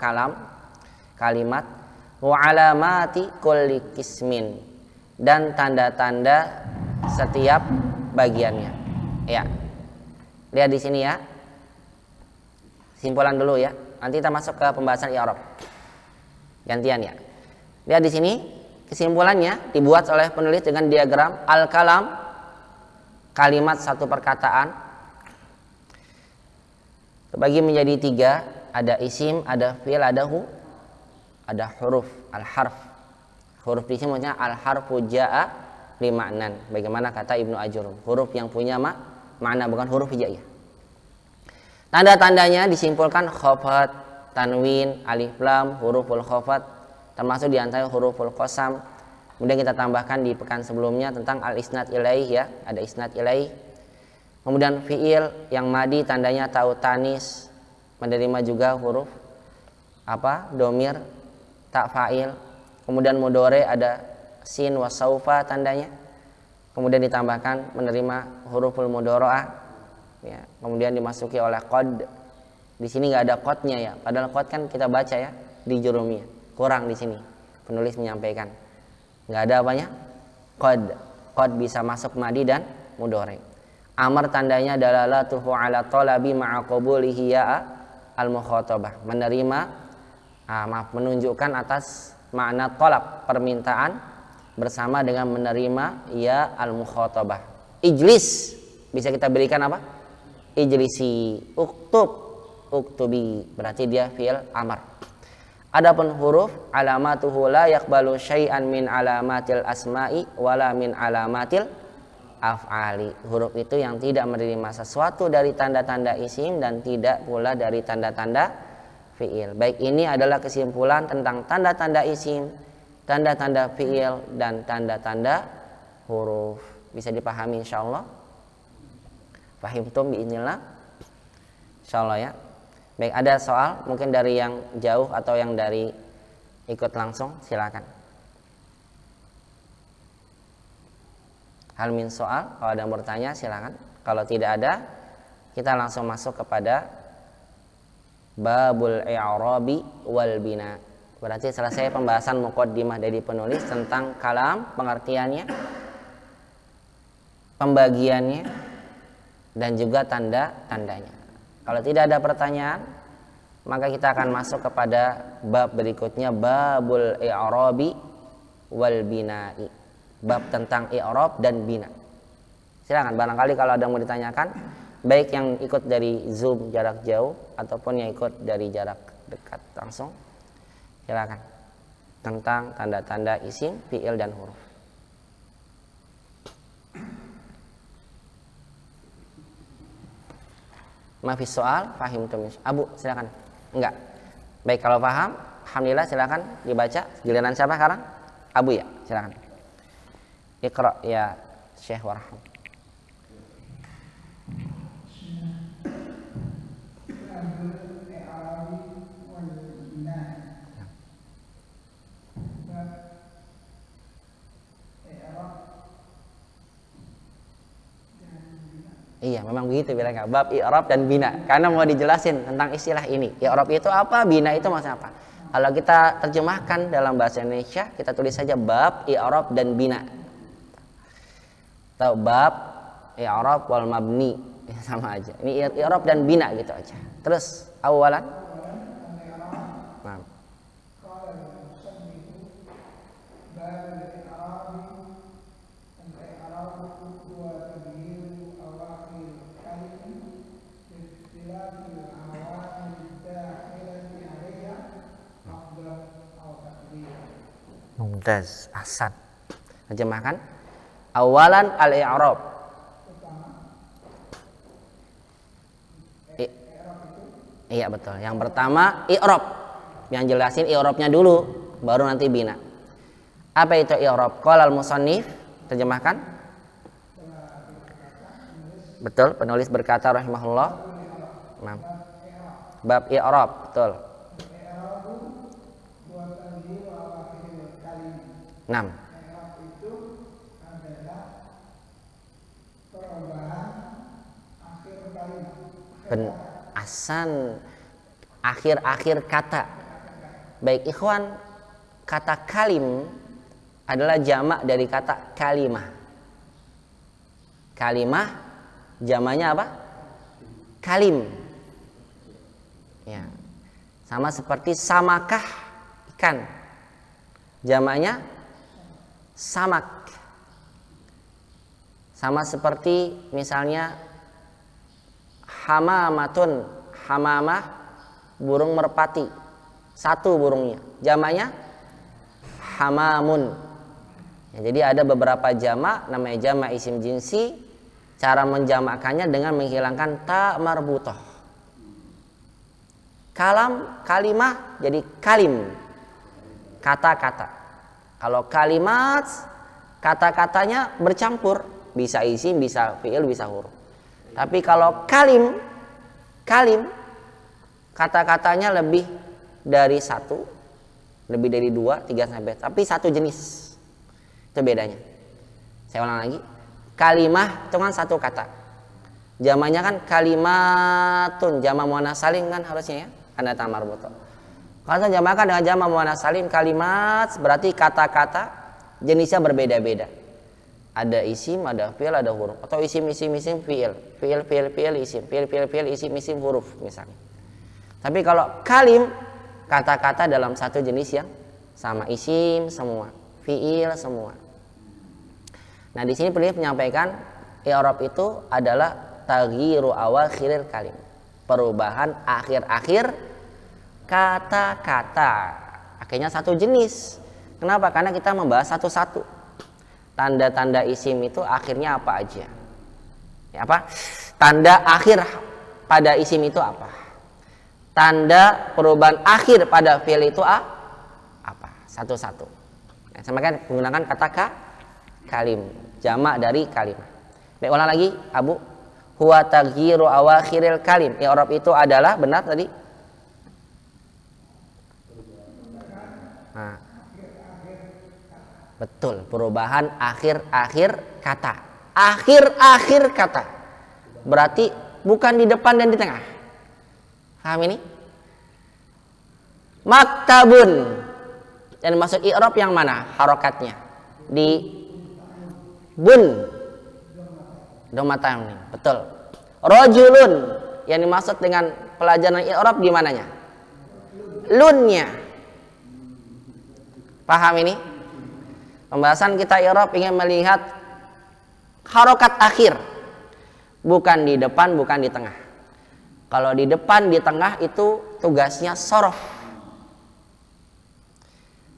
S1: kalam, kalimat, wa alamati kulli qismin, dan tanda-tanda setiap bagiannya. Ya. Lihat di sini ya. Simpulan dulu ya. Nanti kita masuk ke pembahasan i'rab. Gantian ya. Lihat di sini kesimpulannya dibuat oleh penulis dengan diagram al-kalam, kalimat satu perkataan, terbagi menjadi 3, ada isim, ada fi'il, ada huruf, al-harf. Huruf di sini maksudnya al-harfu jaa lima'nan. Bagaimana kata Ibnu Ajurum, huruf yang punya makna, bukan huruf hijaiyah. Tanda-tandanya disimpulkan khafat, tanwin, alif lam, huruful khafat, termasuk diantara huruful qasam. Kemudian kita tambahkan di pekan sebelumnya tentang al-isnad ilaih ya, ada isnad ilaih. Kemudian fi'il yang madi tandanya tau tanis, menerima juga huruf domir, tak fa'il. Kemudian mudhari ada sin wa saufa tandanya. Kemudian ditambahkan menerima huruful mudhara'ah ya. Kemudian dimasuki oleh qad. Di sini enggak ada qadnya ya. Padahal qad kan kita baca ya di jurumiyah. Kurang di sini. Penulis menyampaikan. Enggak ada apanya? Qad. Qad bisa masuk madi dan mudhari. Amr tandanya dalalatuhu ala talabi ma'a qabulihi ya al-mukhatabah. Menunjukkan atas makna talab, permintaan, bersama dengan menerima ya al-mukhatabah. Ijlis bisa kita berikan apa? Ijlisi. Uktubi berarti dia fi'il amr. Adapun huruf alamatuhu la yaqbalu syai'an min alamatil asma'i wala min alamatil af'ali. Huruf itu yang tidak menerima sesuatu dari tanda-tanda isim dan tidak pula dari tanda-tanda fi'il. Baik, ini adalah kesimpulan tentang tanda-tanda isim, tanda-tanda fi'il, dan tanda-tanda huruf. Bisa dipahami insyaallah? Fahimtum biiznillah? Insyaallah ya. Baik, ada soal mungkin dari yang jauh atau yang dari ikut langsung, silakan. Hal min soal, kalau ada yang bertanya silakan. Kalau tidak ada, kita langsung masuk kepada babul i'rabi wal bina. Berarti selesai pembahasan muqaddimah dari penulis tentang kalam, pengertiannya, pembagiannya, dan juga tanda-tandanya. Kalau tidak ada pertanyaan, maka kita akan masuk kepada bab berikutnya, babul i'rabi wal bina'i. Bab tentang i'rab dan bina. Silakan, barangkali kalau ada yang mau ditanyakan, baik yang ikut dari Zoom jarak jauh ataupun yang ikut dari jarak dekat langsung, silakan, tentang tanda-tanda isim, fi'il, dan huruf. Mafis soal, fahim tumis. Abu, silakan. Enggak. Baik, kalau paham, alhamdulillah, silakan dibaca. Giliran siapa sekarang? Abu ya, silakan. Iqra ya Syekh Warahmatullahi. Iya, memang begitu bilangnya, bab i'rab dan bina. Karena mau dijelasin tentang istilah ini. I'rab itu apa, bina itu maksudnya apa? Kalau kita terjemahkan dalam bahasa Indonesia, kita tulis saja bab i'rab dan bina. Atau bab i'rab wal mabni, sama aja. Ini i'rab dan bina gitu aja. Terus awalan. Nah. Mumtaz, ahsan. Terjemahkan. Awalan al-i'rab. Iya betul. Yang pertama i'rab. Yang jelasin i'rabnya dulu, baru nanti bina. Apa itu i'rab? Qala al-musannif, terjemahkan. Betul, penulis berkata rahimahullah. Nah. Bab i'rab, betul. 6. Ahsan, akhir-akhir kata. Baik ikhwan, kata kalim adalah jamak dari kata kalimah. Kalimah jamaknya apa? Kalim. Ya. Sama seperti samakah, ikan. Jamaknya samak. Sama seperti misalnya hamamatun, hamamah burung merpati, satu burungnya, jamaknya hamamun. Ya, jadi ada beberapa jamak, namanya jamak isim jinsi. Cara menjamakkannya dengan menghilangkan ta marbutoh. Kalam, kalimah jadi kalim, kata-kata. Kalau kalimat, kata-katanya bercampur, bisa isim, bisa fi'il, bisa huruf. Tapi kalau kalim, kata-katanya lebih dari satu, lebih dari 2, 3 sampai, tapi satu jenis. Itu bedanya. Saya ulang lagi. Kalimah itu kan satu kata. Jamaknya kan kalimatun, jamak muannats salim kan harusnya ya. Ada ta marbuthah. Kalau jamakkan dengan jamak muannats salim kalimat, berarti kata-kata jenisnya berbeda-beda. Ada isim, ada fi'il, ada huruf. Atau isim, fi'il. Fi'il, isim. Fi'il, isim, huruf misalnya. Tapi kalau kalim, kata-kata dalam satu jenis yang sama. Isim semua, fi'il semua. Nah di sini penulis menyampaikan i'rab itu adalah taghyiru awakhiril kalim. Perubahan akhir-akhir kata-kata. Akhirnya satu jenis. Kenapa? Karena kita membahas satu-satu. Tanda-tanda isim itu akhirnya apa aja? Ya, apa? Tanda akhir pada isim itu apa? Tanda perubahan akhir pada fi'il itu apa? Satu-satu. Nah, sama kan menggunakan kata kalim, jamak dari kalimah. Baik, ulang lagi, Abu. Huwa taghyiru awakhiril kalim. I'rab itu adalah, benar tadi? Nah. Betul, perubahan akhir-akhir kata. Akhir-akhir kata. Berarti bukan di depan dan di tengah. Paham ini? Maktabun. Yang dimaksud i'rab yang mana? Harokatnya. Di bun. Domatam ini. Betul. Rajulun. Yang dimaksud dengan pelajaran i'rab di mananya? Lunnya. Paham ini? Pembahasan kita i'rab ingin melihat harokat akhir, bukan di depan, bukan di tengah. Kalau di depan, di tengah itu tugasnya sorof.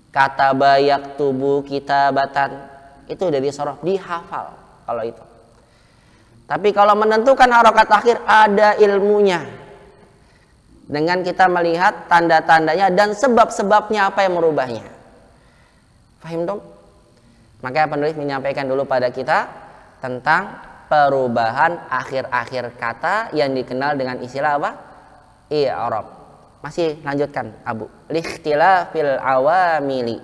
S1: Kata bayak tubuh kitabatan itu dari sorof, dihafal kalau itu. Tapi kalau menentukan harokat akhir ada ilmunya. Dengan kita melihat tanda-tandanya dan sebab-sebabnya apa yang merubahnya. Paham dong? Maka penulis menyampaikan dulu pada kita tentang perubahan akhir-akhir kata yang dikenal dengan istilah apa? I'rab. Masih lanjutkan, Abu. Likhtilafil awamili.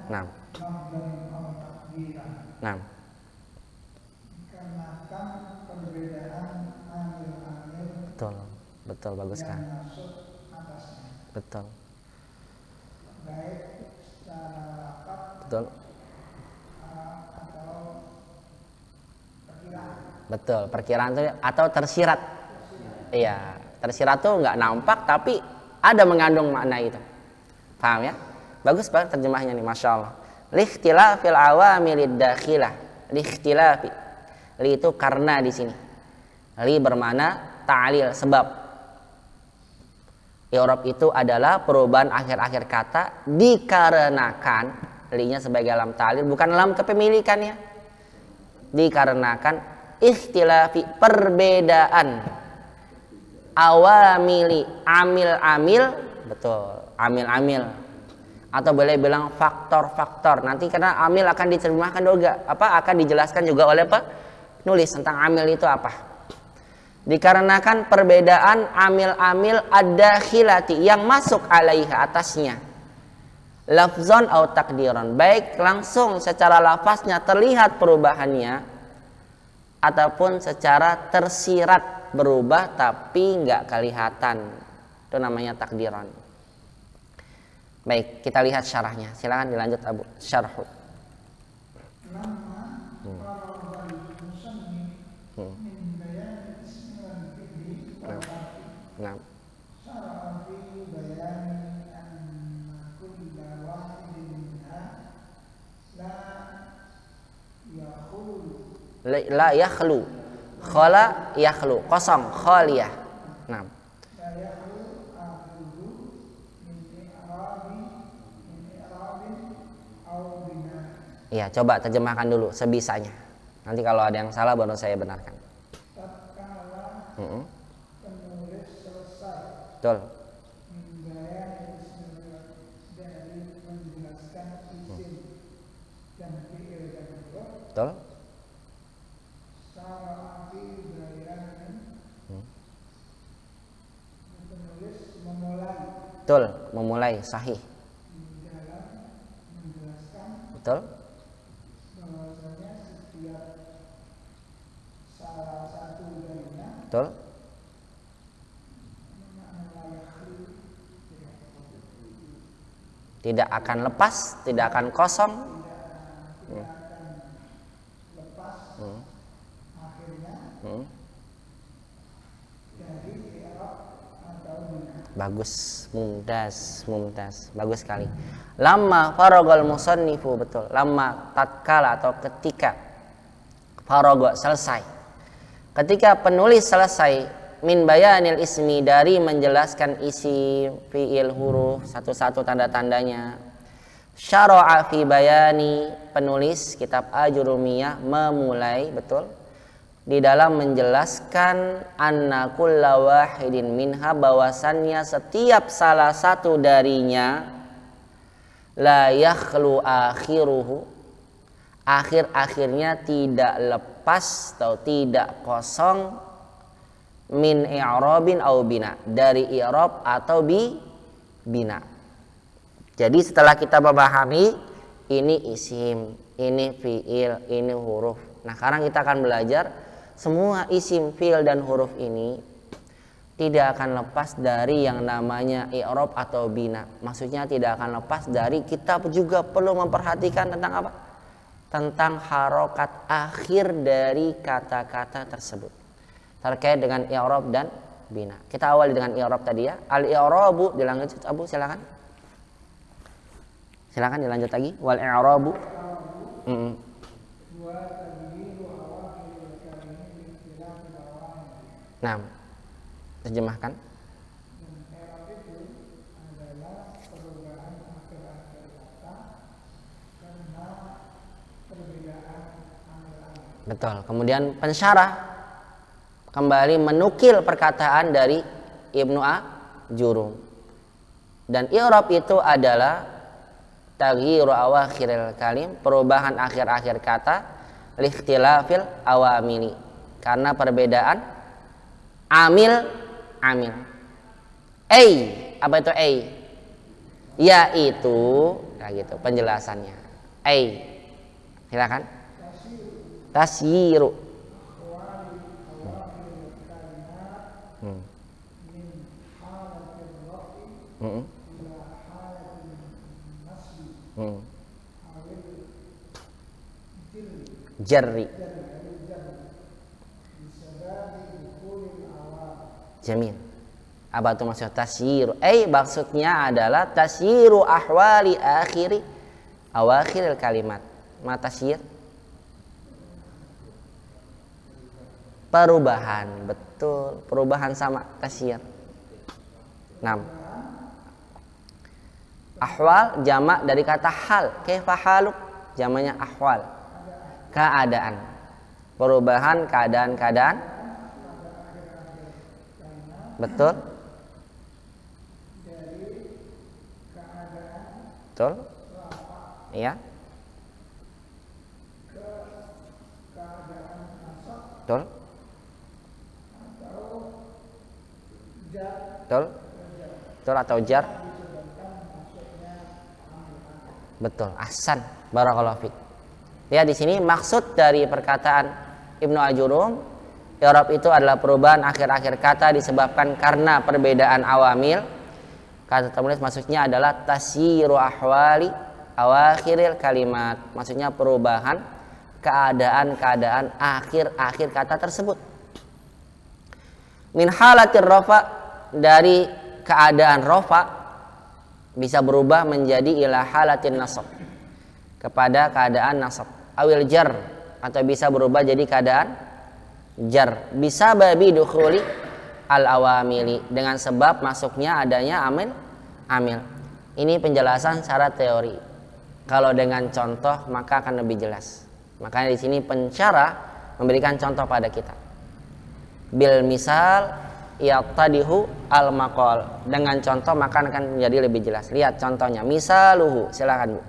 S1: Nah. Nah. Betul. Betul, bagus kan? Betul. Betul. Betul, perkiraan itu atau tersirat. Iya, tersirat tuh nggak nampak tapi ada mengandung makna itu. Paham ya? Bagus banget terjemahnya nih, masya Allah. Likhtilafil awamilid dakhilah. Likhtilafi. Li itu karena di sini. Li bermakna ta'lil, sebab. I'rab itu adalah perubahan akhir-akhir kata dikarenakan, linya sebagai lam ta'lil bukan lam kepemilikan ya. Dikarenakan ikhtilafi perbedaan awamili amil-amil, betul, amil-amil, atau boleh bilang faktor-faktor. Nanti karena amil akan diterjemahkan juga akan dijelaskan juga oleh penulis tentang amil itu apa. Dikarenakan perbedaan amil-amil ad-dakhilati yang masuk alaiha atasnya, lafzon atau takdiran, baik langsung secara lafaznya terlihat perubahannya ataupun secara tersirat berubah tapi nggak kelihatan, itu namanya takdiran. Baik, kita lihat syarahnya. Silakan dilanjut Abu syarhu. Nah. La yakhlu, khala yakhlu, kosong, khaliyah. Nah. Ya, coba terjemahkan dulu sebisanya. Nanti kalau ada yang salah baru saya benarkan.
S2: Penulis selesai.
S1: Betul.
S2: Dari menjelaskan isim dan fi'il dan huruf.
S1: Betul.
S2: Syara'i bayanin. Penulis memulai.
S1: Betul, memulai sahih.
S2: Dalam menjelaskan.
S1: Betul.
S2: Bahwasanya setiap salah satu darinya.
S1: Betul. Tidak akan lepas, tidak akan kosong.
S2: Tidak akan lepas akhirnya dari i'rab atau bina.
S1: Bagus, mumtaz, bagus sekali. Lamma faragul musannifu, betul. Lamma tatkala atau ketika faraga selesai. Ketika penulis selesai min bayanil ismi, dari menjelaskan isi fiil huruf satu-satu tanda-tandanya. Syara'a fi bayani, penulis kitab Ajurumiyah memulai, betul, di dalam menjelaskan anna kulla wahidin minha, bahwasannya setiap salah satu darinya la yakhlu akhiruhu, akhir-akhirnya tidak lepas atau tidak kosong min i'rabin au bina, dari i'rab atau bina. Jadi setelah kita memahami ini isim, ini fiil, ini huruf. Nah, sekarang kita akan belajar semua isim, fiil dan huruf ini tidak akan lepas dari yang namanya i'rab atau bina. Maksudnya tidak akan lepas dari kita juga perlu memperhatikan tentang apa? Tentang harokat akhir dari kata-kata tersebut terkait dengan i'rab dan bina. Kita awali dengan i'rab tadi ya. Al-i'rabu, dilanjut Abu, silakan. Silakan dilanjut lagi. Wal i'rabu. Nah, terjemahkan.
S2: I'rab itu adalah perubahan akhir-akhir kata karena perbedaan amil-amil.
S1: Betul. Kemudian pensyarah kembali menukil perkataan dari Ibnu Ajurum. Dan i'rab itu adalah taghyiru awakhiril kalim, perubahan akhir-akhir kata, likhtilafil awamili, karena perbedaan amil. Apa itu yaitu, nah gitu penjelasannya. Silakan. Tasyiru. Jarri. Jamil. Apa itu maksud tasyiru? Maksudnya adalah tasyiru ahwali awakhiril kalimat. Ma tasyir? Perubahan, betul. Perubahan sama tasyir. 6. Ahwal jamak dari kata hal. Kaifa haluk? Jamaknya ahwal. Keadaan. Perubahan keadaan-keadaan. Betul? Betul? Iya. Betul? Betul? Betul atau jar? Betul. Ahsan. Barakallahu fiik. Lihat di sini maksud dari perkataan Ibnu Ajurum, i'rab itu adalah perubahan akhir-akhir kata disebabkan karena perbedaan awamil. Kata penulis maksudnya adalah tasyiru ahwali awakhiril kalimat. Maksudnya perubahan keadaan-keadaan akhir-akhir kata tersebut. Min halatir rafa, dari keadaan rafa bisa berubah menjadi ila halatin nasab, kepada keadaan nasab. Awil jar, atau bisa berubah jadi keadaan jar. Bisa babi dukhuli al awamili, dengan sebab masuknya adanya amil. Ini penjelasan secara teori. Kalau dengan contoh maka akan lebih jelas. Makanya di sini pensyarah memberikan contoh pada kita. Bil misal yaqtadihu al maqal, dengan contoh maka akan menjadi lebih jelas. Lihat contohnya, misaluhu, silakan Bu.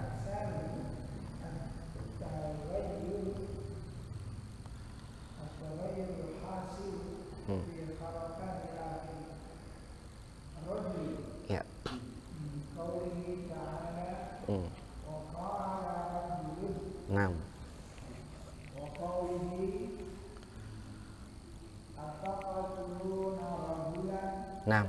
S1: Ya. Naam. Naam.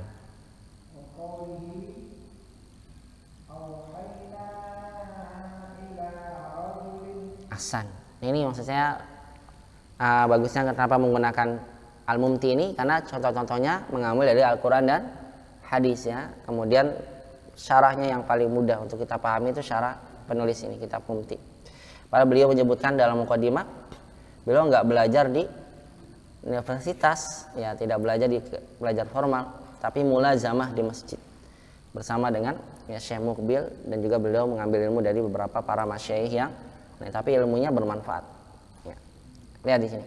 S1: Ahsan. Ini maksud saya bagusnya kenapa menggunakan Al-Mumti ini, karena contoh-contohnya mengambil dari Al-Quran dan hadis ya. Kemudian syarahnya yang paling mudah untuk kita pahami itu syarah penulis ini, kitab Mumti. Padahal beliau menyebutkan dalam mukadimah, beliau nggak belajar di universitas, ya tidak belajar formal, tapi mulazamah di masjid bersama dengan ya Syekh Mukbil, dan juga beliau mengambil ilmu dari beberapa para masyayikh yang tapi ilmunya bermanfaat. Ya. Lihat di sini.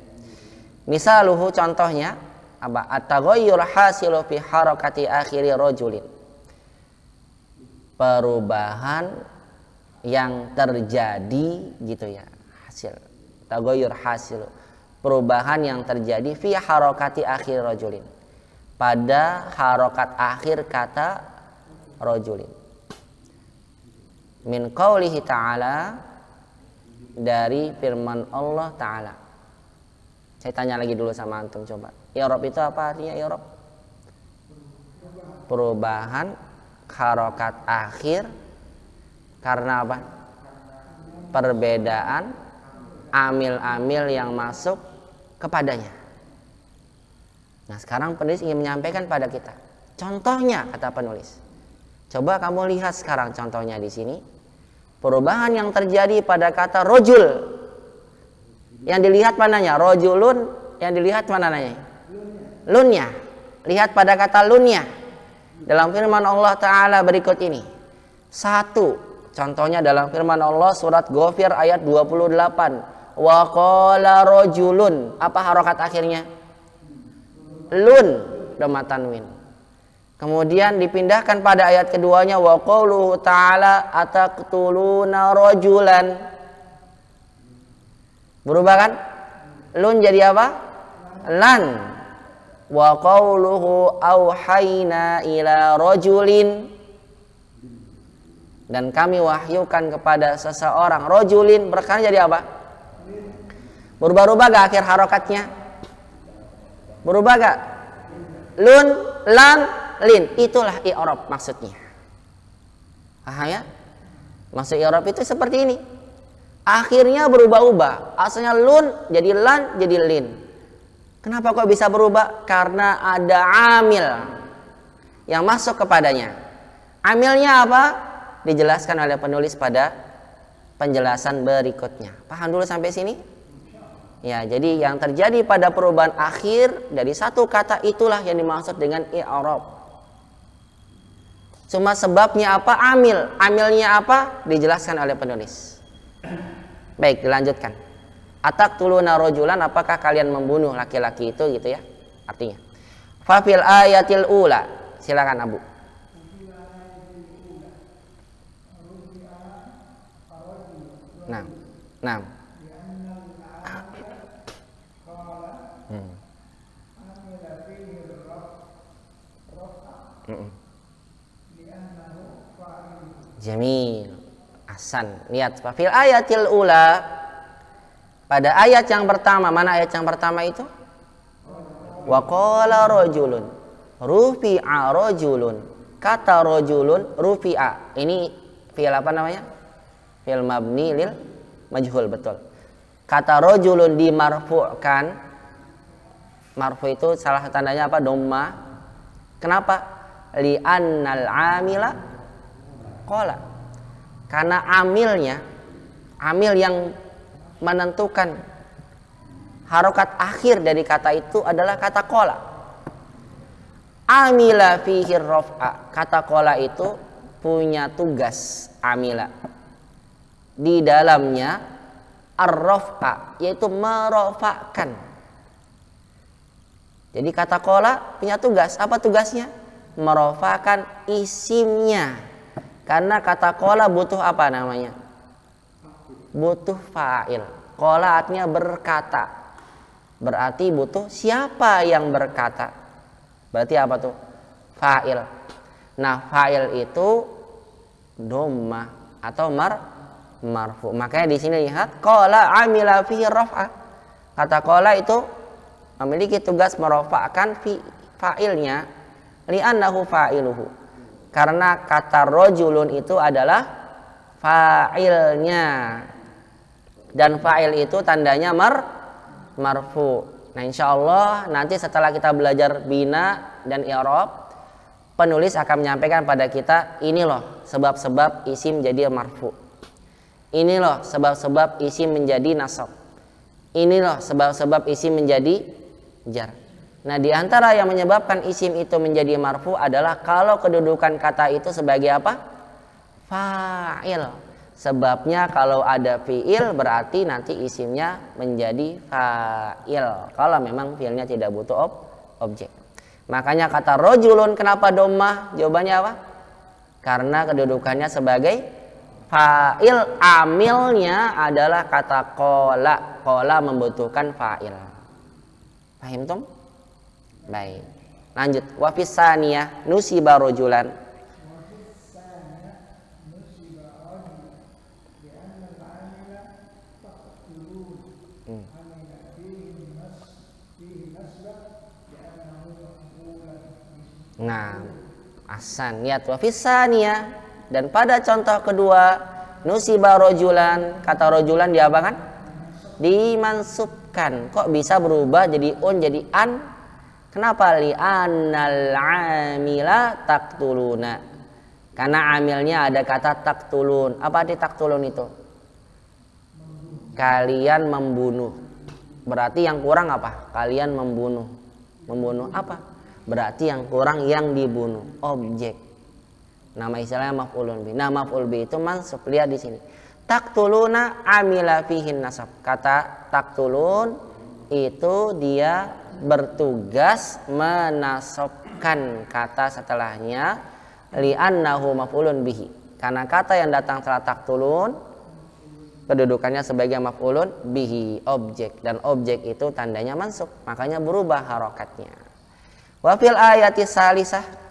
S1: Misaluhu, contohnya apa? At-taghayyur hasilu fi harakati akhiri rajulin. Perubahan yang terjadi gitu ya, hasil. Taghayyur hasilu. Perubahan yang terjadi fi harakati akhir rajulin, pada harokat akhir kata rajulin. Min qaulihi ta'ala, dari firman Allah Ta'ala. Saya tanya lagi dulu sama antum, coba. I'rab itu apa artinya i'rab? Perubahan harokat akhir karena apa? Perbedaan amil-amil yang masuk kepadanya. Nah, sekarang penulis ingin menyampaikan pada kita contohnya, kata penulis. Coba kamu lihat sekarang contohnya di sini. Perubahan yang terjadi pada kata rojul, yang dilihat mananya? Rojulun, yang dilihat mananya? Lunnya. Lihat pada kata lunnya dalam firman Allah Ta'ala berikut ini. Satu, contohnya dalam firman Allah surat Ghafir ayat 28. Wa qala rojulun, apa harokat akhirnya? Lun, dhamma tanwin. Kemudian dipindahkan pada ayat keduanya, wa qauluhu ta'ala ataqtuluna rajulan. Berubah kan? Lun jadi apa? Lan. Wa qauluhu auhayna ila rajulin, dan kami wahyukan kepada seseorang. Rajulin berkali jadi apa? Berubah-ubah gak akhir harokatnya? Berubah gak? Lun, lan, lin. Itulah i'rab maksudnya. Paham ya? Maksud i'rab itu seperti ini. Akhirnya berubah-ubah. Asalnya lun jadi lan jadi lin. Kenapa kok bisa berubah? Karena ada amil yang masuk kepadanya. Amilnya apa? Dijelaskan oleh penulis pada penjelasan berikutnya. Paham dulu sampai sini? Ya, jadi yang terjadi pada perubahan akhir dari satu kata itulah yang dimaksud dengan i'rab. Cuma sebabnya apa? Amil. Amilnya apa? Dijelaskan oleh penulis. Baik, dilanjutkan. Ataqtuluna rajulan, apakah kalian membunuh laki-laki itu gitu ya? Artinya. Fa fil ayatil ula. Silakan Abu. Nah. Nah. Jamil. Ahsan. Lihat fil ayatil ula. Pada ayat yang pertama, mana ayat yang pertama itu? Wa qala rajulun rufi'a rajulun. Kata rajulun rufi'a. Ini fi'il apa namanya? Fi'il mabni lil majhul, betul. Kata rajulun dimarfu'kan. Marfu itu salah tandanya apa? Dhamma. Kenapa? Li'annal amila qala. Karena amilnya, amil yang menentukan harokat akhir dari kata itu adalah kata qala. Amila fihi raf'a. Kata qala itu punya tugas amila. Di dalamnya ar-raf'a, yaitu merofakkan. Jadi kata qala punya tugas. Apa tugasnya? Merofakkan isimnya. Karena kata qala butuh apa namanya? Butuh fa'il. Qala artinya berkata. Berarti butuh siapa yang berkata. Berarti apa tuh? Fa'il. Nah, fa'il itu dhammah atau marfu. Makanya di sini lihat qala amila fihi raf'a. Kata qala itu memiliki tugas merofakkan fa'ilnya li'annahu fa'iluhu. Karena kata rajulun itu adalah fa'ilnya. Dan fa'il itu tandanya marfu. Nah, insyaallah nanti setelah kita belajar bina dan i'rab, penulis akan menyampaikan pada kita ini loh sebab-sebab isim jadi marfu. Ini loh sebab-sebab isim menjadi nasab. Ini loh sebab-sebab isim menjadi jar. Nah, di antara yang menyebabkan isim itu menjadi marfu adalah kalau kedudukan kata itu sebagai apa? Fa'il. Sebabnya kalau ada fi'il berarti nanti isimnya menjadi fa'il. Kalau memang fi'ilnya tidak butuh objek. Makanya kata rajulun kenapa dhammah? Jawabannya apa? Karena kedudukannya sebagai fa'il. Amilnya adalah kata qala. Qala membutuhkan fa'il. Paham tum? Baik. Lanjut. Wa fis saniyah nusiba rajulan. Nah, ahsan. Lihat wa fis saniyah, dan pada contoh kedua nusiba rajulan, kata rajulan diapakan? Dimansubkan. Kok bisa berubah jadi jadi an? Kenapa? Li annal amila taqtuluna. Karena amilnya ada kata taqtulun. Apa arti taqtulun itu? Kalian membunuh. Berarti yang kurang apa? Kalian membunuh. Membunuh apa? Berarti yang kurang yang dibunuh, objek. Nama istilahnya maf'ulun bi. Nah, maf'ul bi itu mansub. Lihat di sini. Taqtuluna amila fihin nasab. Kata taqtulun itu dia bertugas menasabkan kata setelahnya li'annahu maf'ulun bihi. Karena kata yang datang setelah taqtulun kedudukannya sebagai maf'ulun bihi, objek, dan objek itu tandanya mansub. Makanya berubah harokatnya. Wa fil ayati salisah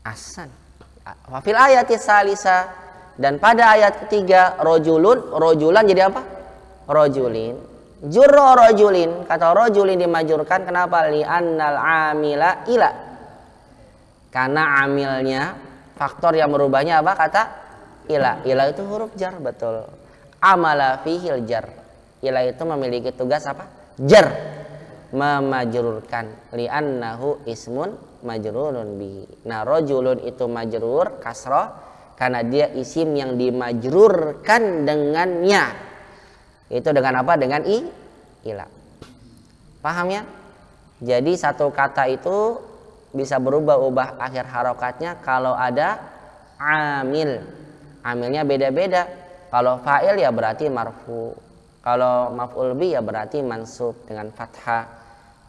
S1: ahsan. Wa fil ayati salisa, dan pada ayat ketiga rojulan jadi apa? Rojulin. Jurro rojulin, kata rojulin dimajurkan. Kenapa? Li annal amila ila. Karena amilnya faktor yang merubahnya apa? Kata ila. Ila itu huruf jar, betul. Amala fihil jar. Ila itu memiliki tugas apa? Jar, memajrurkan. Li annahu ismun majrurun bihi. Nah, rajulun itu majrur kasrah karena dia isim yang dimajrurkan dengannya. Itu dengan apa? Dengan ila. Paham ya? Jadi satu kata itu bisa berubah-ubah akhir harokatnya kalau ada amil. Amilnya beda-beda. Kalau fa'il ya berarti marfu. Kalau maf'ul bi ya berarti mansub dengan fathah.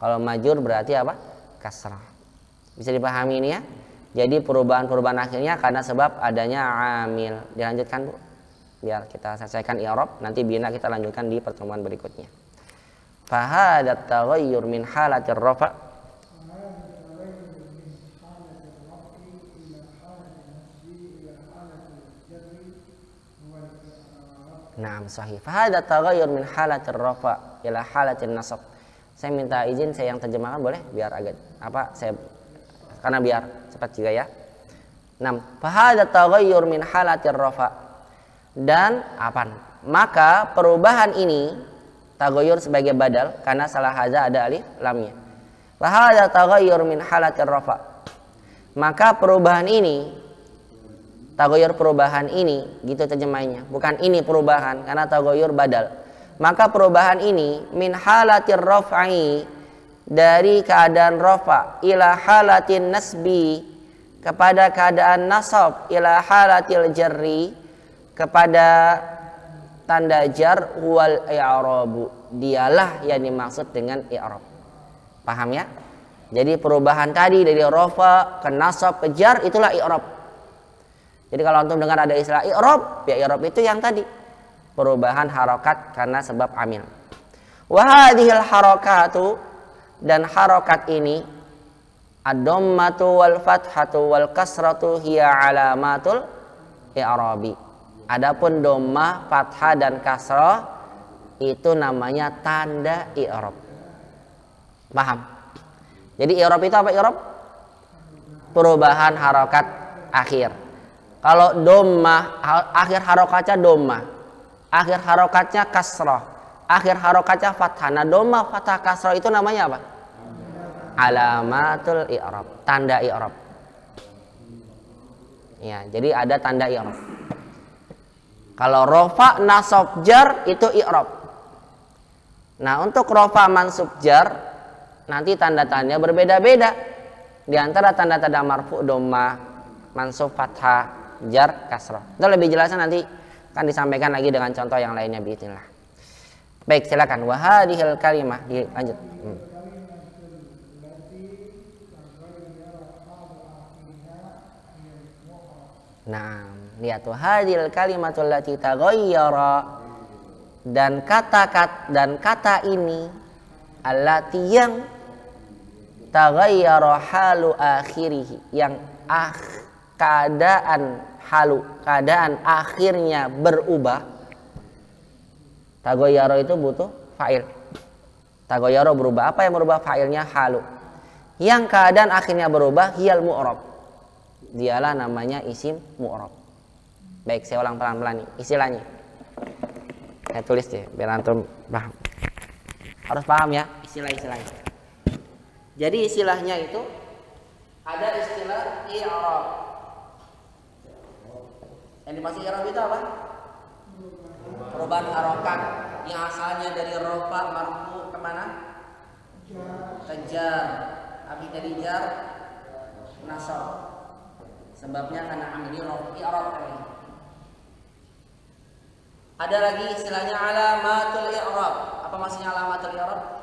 S1: Kalau majur berarti apa? Kasrah. Bisa dipahami ini ya? Jadi perubahan-perubahan akhirnya karena sebab adanya amil. Dilanjutkan Bu. Biar kita selesaikan i'rab, nanti bina kita lanjutkan di pertemuan berikutnya. Fahadat taghayyur min halatir rafa. Naam sahih. Fahadat taghayyur min halatir rafa ila halatin nasab. Saya minta izin saya yang terjemahkan boleh biar agak karena biar cepat juga ya. Naam, fahadat taghayyur min halatir rafa. Dan apa? Maka perubahan ini taghayyur sebagai badal karena salah haza ada alif lamnya. Wa hadza taghayyur min halatir rafa. Maka perubahan ini taghayyur perubahan ini gitu terjemahnya. Bukan ini perubahan karena taghayyur badal. Maka perubahan ini min halatir raf'i dari keadaan rafa ila halatin nasbi kepada keadaan nasab ila halatil jarri kepada tanda jar wal i'rabu, dialah yang dimaksud dengan i'rab. Paham ya? Jadi perubahan tadi dari rafa ke nasab ke jar itulah i'rab. Jadi kalau antum dengar ada istilah i'rab, ya i'rab itu yang tadi perubahan harokat karena sebab amil. Wa hadhil harakatu, dan harokat ini ad-dhammatu wal fathatu wal kasratu hiya alamatul i'rabi. Adapun dhammah, fathah dan kasrah itu namanya tanda i'rab. Paham? Jadi i'rab itu apa i'rab? Perubahan harokat akhir. Kalau dhammah, akhir harokatnya dhammah, akhir harokatnya kasrah, akhir harokatnya fathah. Nah, dhammah, fathah, kasrah itu namanya apa? Alamatul i'rab, tanda i'rab. Ya, jadi ada tanda i'rab. Kalau rofa nasab jar itu i'rab. Nah, untuk rofa mansub jar nanti tanda-tandanya berbeda-beda. Di antara tanda-tanda marfu dhammah, mansub fathah, jar kasrah. Itu lebih jelasnya nanti akan disampaikan lagi dengan contoh yang lainnya bismillah. Baik, silakan. Wa hadhil kalimah, lanjut. Nah, lihat tuh hadil kalimatul lati taghayyara, dan kata ini allati yang taghayyara halu akhirih, yang keadaan akhirnya berubah. Taghayyara itu butuh fa'il. Taghayyara berubah. Apa yang berubah? Fa'ilnya halu. Yang keadaan akhirnya berubah hiyal mu'rab, dialah namanya isim mu'rab. Baik, saya ulang pelan-pelan nih istilahnya. Saya tulis deh biar antum paham. Harus paham ya istilah-istilahnya. Jadi istilahnya itu ada istilah i'rab. Yang dimaksud i'rab itu apa? Perubahan harokat yang asalnya dari rafa marfu kemana? Ke jar. Habis dari jar nasab. Sebabnya karena amil i'rab tadi. Ada lagi istilahnya alamatul i'rab. Apa maksudnya alamatul i'rab?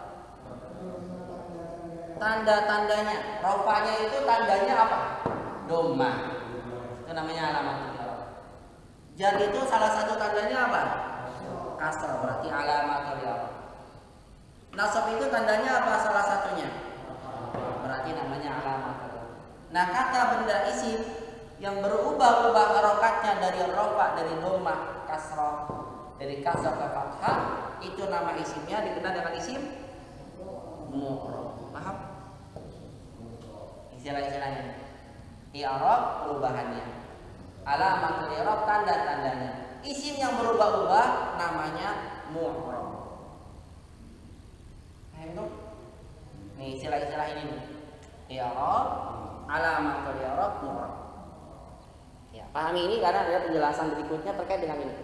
S1: Tanda-tandanya. Rafanya itu tandanya apa? Dhammah. Itu namanya alamatul i'rab. Jar itu salah satu tandanya apa? Kasrah, berarti alamatul i'rab. Nasab itu tandanya apa salah satunya? Berarti namanya alamatul i'rab. Nah, kata benda isim yang berubah-ubah harokatnya dari rafa, dari dhammah, kasrah, dari kasrah ke fathah, itu nama isimnya dikenal dengan isim mu'rab. Paham? Istilah-istilahnya. I'rab perubahannya, alamatul i'rab tanda-tandanya. Isim yang berubah-ubah namanya mu'rab. Paham tuh? Nih istilah-istilah ini nih. I'rab, alamatul i'rab, mu'rab. Ya. Pahami ini karena ada penjelasan berikutnya terkait dengan ini.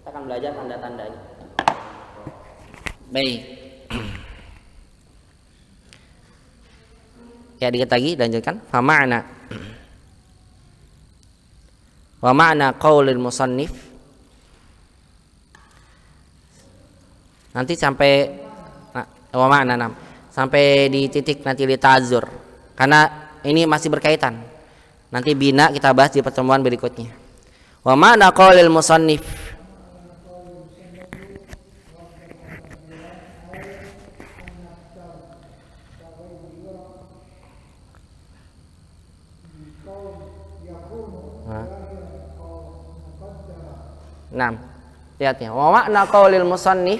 S1: Kita akan belajar tanda-tandanya. Baik. Ya, dikit lagi lanjutkan. Wa ma'na qaulil musannif. Nanti sampai wa ma'na sampai di titik nanti di ta'azzur. Karena ini masih berkaitan. Nanti bina kita bahas di pertemuan berikutnya. Wa ma'na qaulil musannif. Lihat ya. Wa makna qaulil musannif.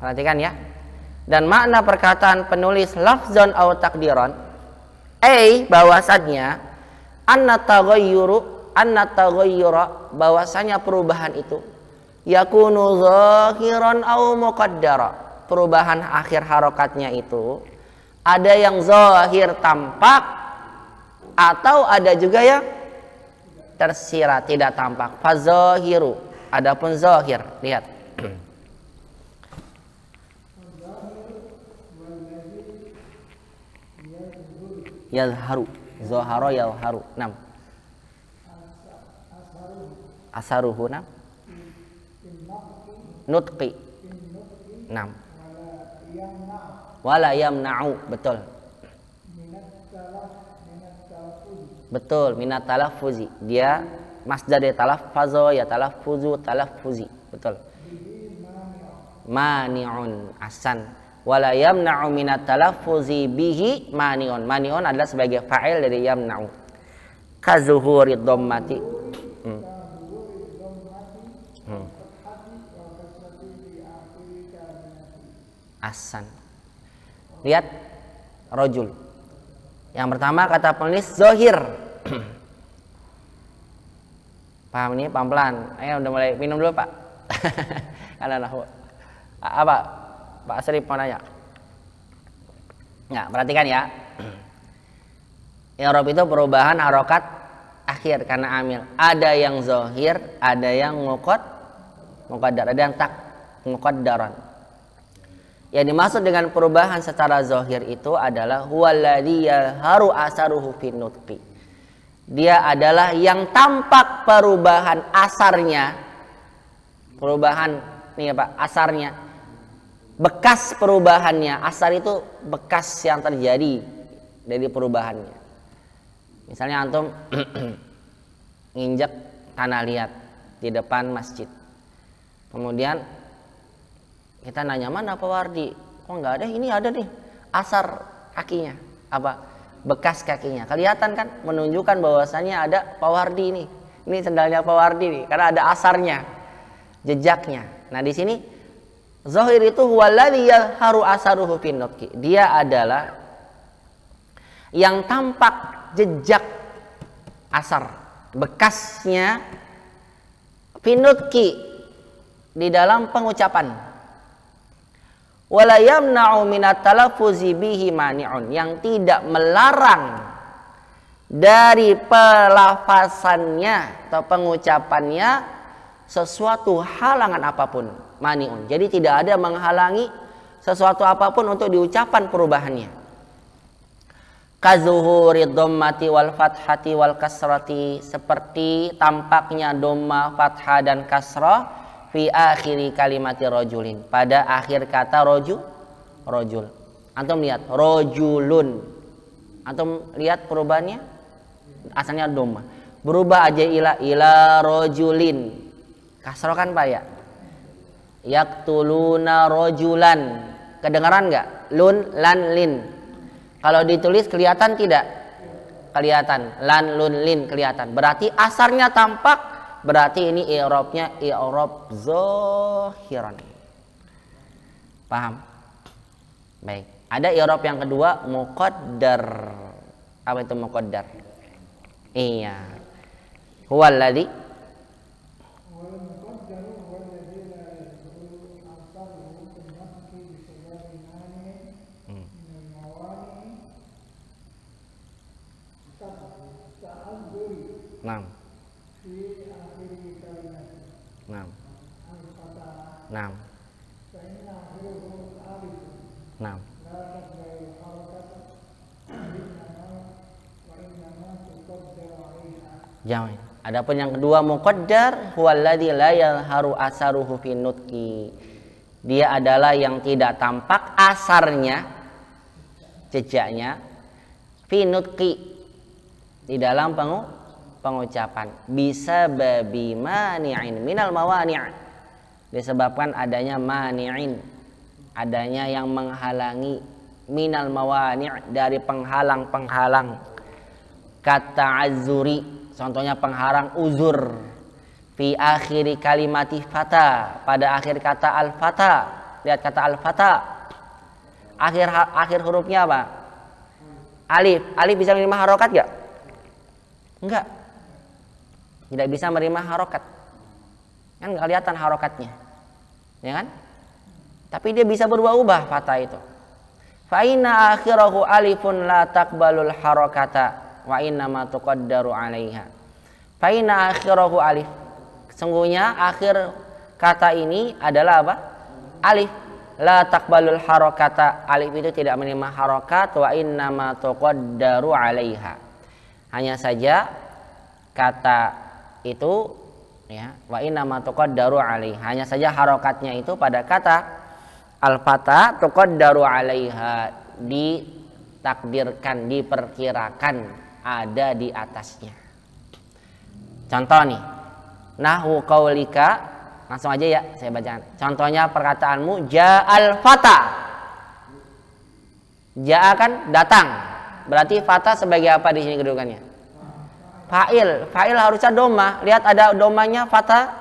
S1: Perhatikan ya. Dan makna perkataan penulis lafzon au takdiran. Bahwasannya anna taghayyura bahwasanya perubahan itu yakunu zahiran au muqaddara. Perubahan akhir harokatnya itu ada yang zahir tampak atau ada juga yang tersirat tidak tampak. Fazahiru, adapun zahir, lihat. Yazharu, zahara yazharu. Asaruhu nutqi. Wala yamna'u, betul. Betul, minat talaffuzi. Dia masdar dari talaffazo ya talaffuzu talaffuzi. Betul. Mani'un asan. Wala yamna'u minat talaffuzi bihi mani'un. Mani'un adalah sebagai fa'il dari yamna'u. Kazuhuri dhammati. Asan. Lihat rajul. Yang pertama kata penulis zahir. Paham ini pelan-pelan. Ayo udah mulai minum dulu Pak. Apa? Pak Asrif mau nanya. Nggak, perhatikan ya. I'rab itu perubahan harokat akhir karena amil. Ada yang zahir, ada yang muqaddar, ada yang muqaddaran. Yang dimaksud dengan perubahan secara zahir itu adalah huwallazi yadhharu asaruhu fin nutqi. Dia adalah yang tampak perubahan asarnya. Perubahan nih ya Pak, asarnya. Bekas perubahannya. Asar itu bekas yang terjadi dari perubahannya. Misalnya antum nginjek tanah liat di depan masjid. Kemudian kita nanya, mana pewardi? Oh nggak ada, ini ada nih asar kakinya, apa bekas kakinya, kelihatan kan, menunjukkan bahwasannya ada pewardi ini sendalnya pewardi nih, karena ada asarnya, jejaknya. Nah di sini zahir itu huwallazi yadhharu asaruhu fin nutqi. Dia adalah yang tampak jejak asar bekasnya fin nutqi di dalam pengucapan. Wala yamna'u minat talaffuzi bihi mani'un, yang tidak melarang dari pelafasannya atau pengucapannya sesuatu halangan apapun, mani'un. Jadi tidak ada menghalangi sesuatu apapun untuk diucapan perubahannya. Kazuhuri dhammati wal fathati wal kasrati, seperti tampaknya dhamma, fathah dan kasrah fi akhiri kalimati rajulin, pada akhir kata rajul. Antum lihat rajulun, antum lihat perubahannya, asalnya dhamma, berubah aja ila rajulin, kasroh kan Pak ya. Yaqtuluna rajulan, kedengaran nggak? Lun lan lin, kalau ditulis kelihatan tidak? Kelihatan. Lan lun lin kelihatan, berarti asarnya tampak. Berarti ini i'rabnya i'rab zahiran. Paham? Baik. Ada i'rab yang kedua muqaddar. Apa itu muqaddar? Iya. Huwallazi Naam. Nah.
S2: فإن آخره ألف
S1: Nah.
S2: لا تقبل الحركة وإنما تقدر عليها.
S1: Jangan. Adapun yang kedua muqaddar huwallazi la yadhharu asaruhu fi nutqi. Dia adalah yang tidak tampak asarnya, jejaknya fi nutqi, di dalam pengucapan, bisa babi mani'in minal mawani', disebabkan adanya mani'in, adanya yang menghalangi, minal mawani' dari penghalang-penghalang, kata azuri, contohnya penghalang uzur, fi akhiri kalimati fata, pada akhir kata al-fata. Lihat kata al-fata, akhir hurufnya apa? Alif. Alif bisa menerima harokat gak? Enggak, tidak bisa menerima harokat, kan nggak kelihatan harokatnya, ya kan? Tapi dia bisa berubah-ubah fata itu. Fa inna akhirahu alifun la taqbalul harokata wa inna ma tuqaddaru 'alaiha. Fa inna akhirahu alif, sesungguhnya akhir kata ini adalah apa? Alif. La taqbalul harokata, alif itu tidak menerima harokat, wa inna ma tuqaddaru 'alaiha. Hanya saja kata itu, ya, wa inna ma tuqaddaru 'alaiha, hanya saja harokatnya itu pada kata al-fata tuqaddaru 'alaiha, ditakdirkan, diperkirakan ada di atasnya. Contoh nih, nahwu qaulika, langsung aja ya saya bacakan. Contohnya perkataanmu ja'al fata. Ja'a kan datang. Berarti fata sebagai apa di sini kedudukannya? Fa'il. Fa'il harusnya doma. Lihat ada domanya fata?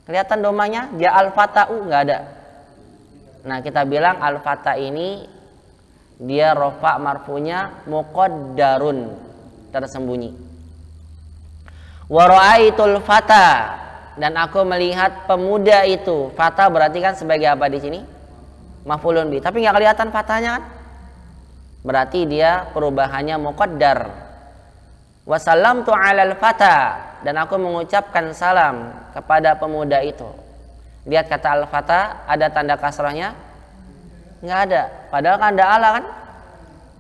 S1: Kelihatan domanya? Ja'al fata'u, enggak ada. Nah, kita bilang al-fata ini dia rofa marfunya muqaddarun, tersembunyi. Wa ra'aitul fata, dan aku melihat pemuda itu. Fata berarti kan sebagai apa di sini? Maf'ulun bi. Tapi enggak kelihatan fatanya kan? Berarti dia perubahannya muqaddar. Wa sallamtu 'alal fata, dan aku mengucapkan salam kepada pemuda itu. Lihat kata al-fata, ada tanda kasrahnya? Enggak ada. Padahal kan ada ala kan?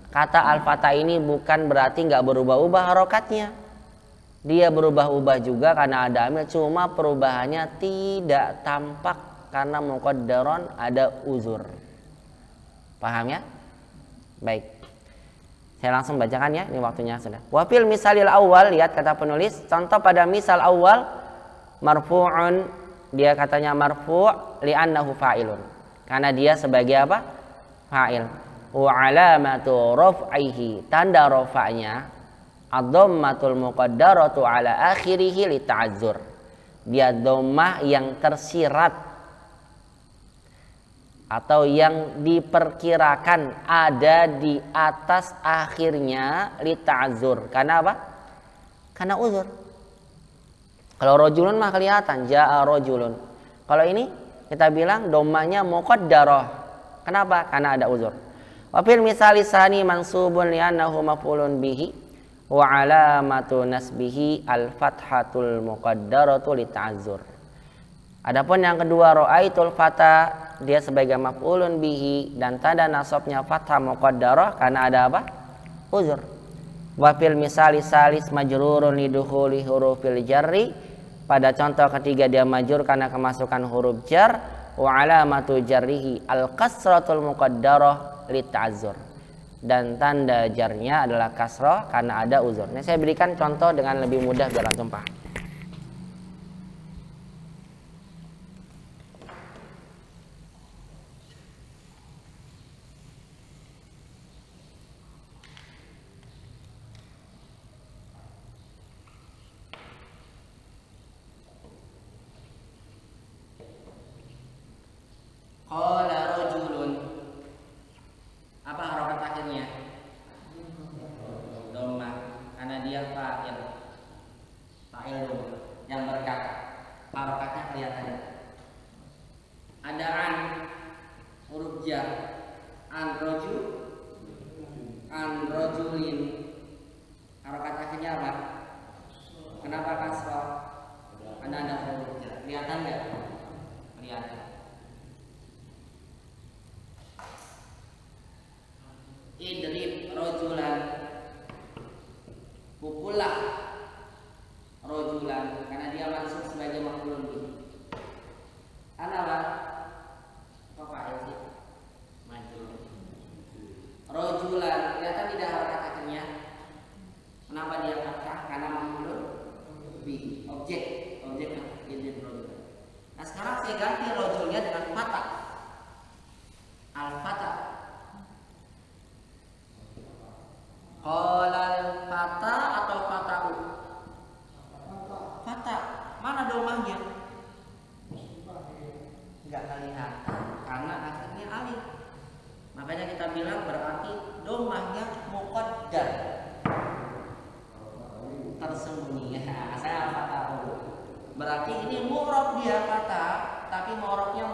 S1: Kata al-fata ini bukan berarti enggak berubah-ubah harokatnya. Dia berubah-ubah juga karena ada amil, cuma perubahannya tidak tampak karena muqaddaron, ada uzur. Paham ya? Baik, saya langsung bacakan ya, ini waktunya sudah. Wafil misalil awal, lihat kata penulis, contoh pada misal awal, marfu'un, dia katanya marfu' li'annahu fa'ilun, karena dia sebagai apa? Fa'il. Wa alamatu raf'ihi, tanda rafa'nya ad-dhammatul muqaddaratu ala akhirih li ta'azzur, dia dhammah yang tersirat atau yang diperkirakan ada di atas akhirnya li ta'azzur, karena apa? Karena uzur. Kalau rojulun mah kelihatan, ja'a rojulun. Kalau ini kita bilang dhammahnya muqaddarah. Kenapa? Karena ada uzur. Wa fil misali sani mansubun li'annahu maf'ulun bihi wa alamatu nasbihi al-fathatul muqaddaratu li ta'azzur. Adapun yang kedua, ra'aitul fata, dia sebagai maf'ulun bihi dan tanda nasabnya fathah muqaddarah karena ada apa? Uzur. Wa fil misali salis majrurun lidukhuli hurufil jarri, pada contoh ketiga dia majrur karena kemasukan huruf jar, wa alamatu jarrihi al-kasratul muqaddarah li ta'azzur, dan tanda jarnya adalah kasrah karena ada uzur. Ini saya berikan contoh dengan lebih mudah biar antum paham. Qala rajulun, apa harokat akhirnya? Dhammah, karena dia fa'il. Fa'il yang berkata, harokatnya kelihatan. Ada an, huruf jar, an rajulin, harokat akhirnya apa? Kenapa kasrah? Karena ada huruf jar. Kelihatan nggak? kelihatan. Idrib rojulan, pukullah rojulan, karena dia masuk sebagai maf'ulun bih. Adalah apa fa'il sih? Rojulan, kelihatan tidak harokat kakinya. Kenapa dia fathah? Karena maf'ulun bih, objek idrib rojulan. Nah sekarang saya ganti rojulnya dengan fatah, al-fatah. Qolal fata atau fatahu? Fata. Mana domahnya? Enggak kelihatan karena akhirnya alif. Makanya kita bilang berarti domahnya muqaddar, tersembunyi. Saya fatahu. Berarti ini mu'rab dia fata, tapi mu'rabnya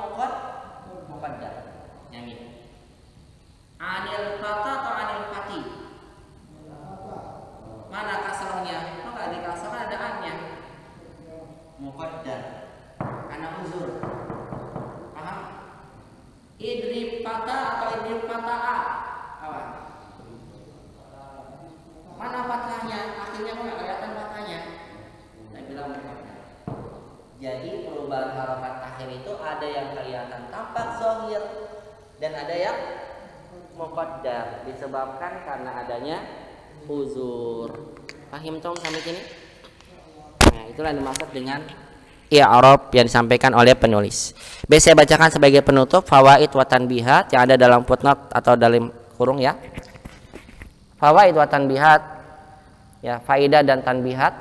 S1: muqaddar. Yang ini. Anil fata atau anil fati? Mana kasrohnya? Oh nggak di kasroh, kan ada an-nya. Muqaddar, karena uzur. Paham? Idrib fata atau idrib fata'a? Apa? Mana fathahnya? Akhirnya kok nggak kelihatan fathahnya? Saya bilang muqaddar. Jadi perubahan harokat akhir itu ada yang kelihatan tampak zahir dan ada yang muqaddar, disebabkan karena adanya uzur. Paham tom sampai sini? Nah, itulah yang dimaksud dengan i'rab yang disampaikan oleh penulis. Baik, saya bacakan sebagai penutup fawaid wa tanbihat yang ada dalam footnote atau dalam kurung ya. Fawaid wa tanbihat, ya, faidah dan tanbihat.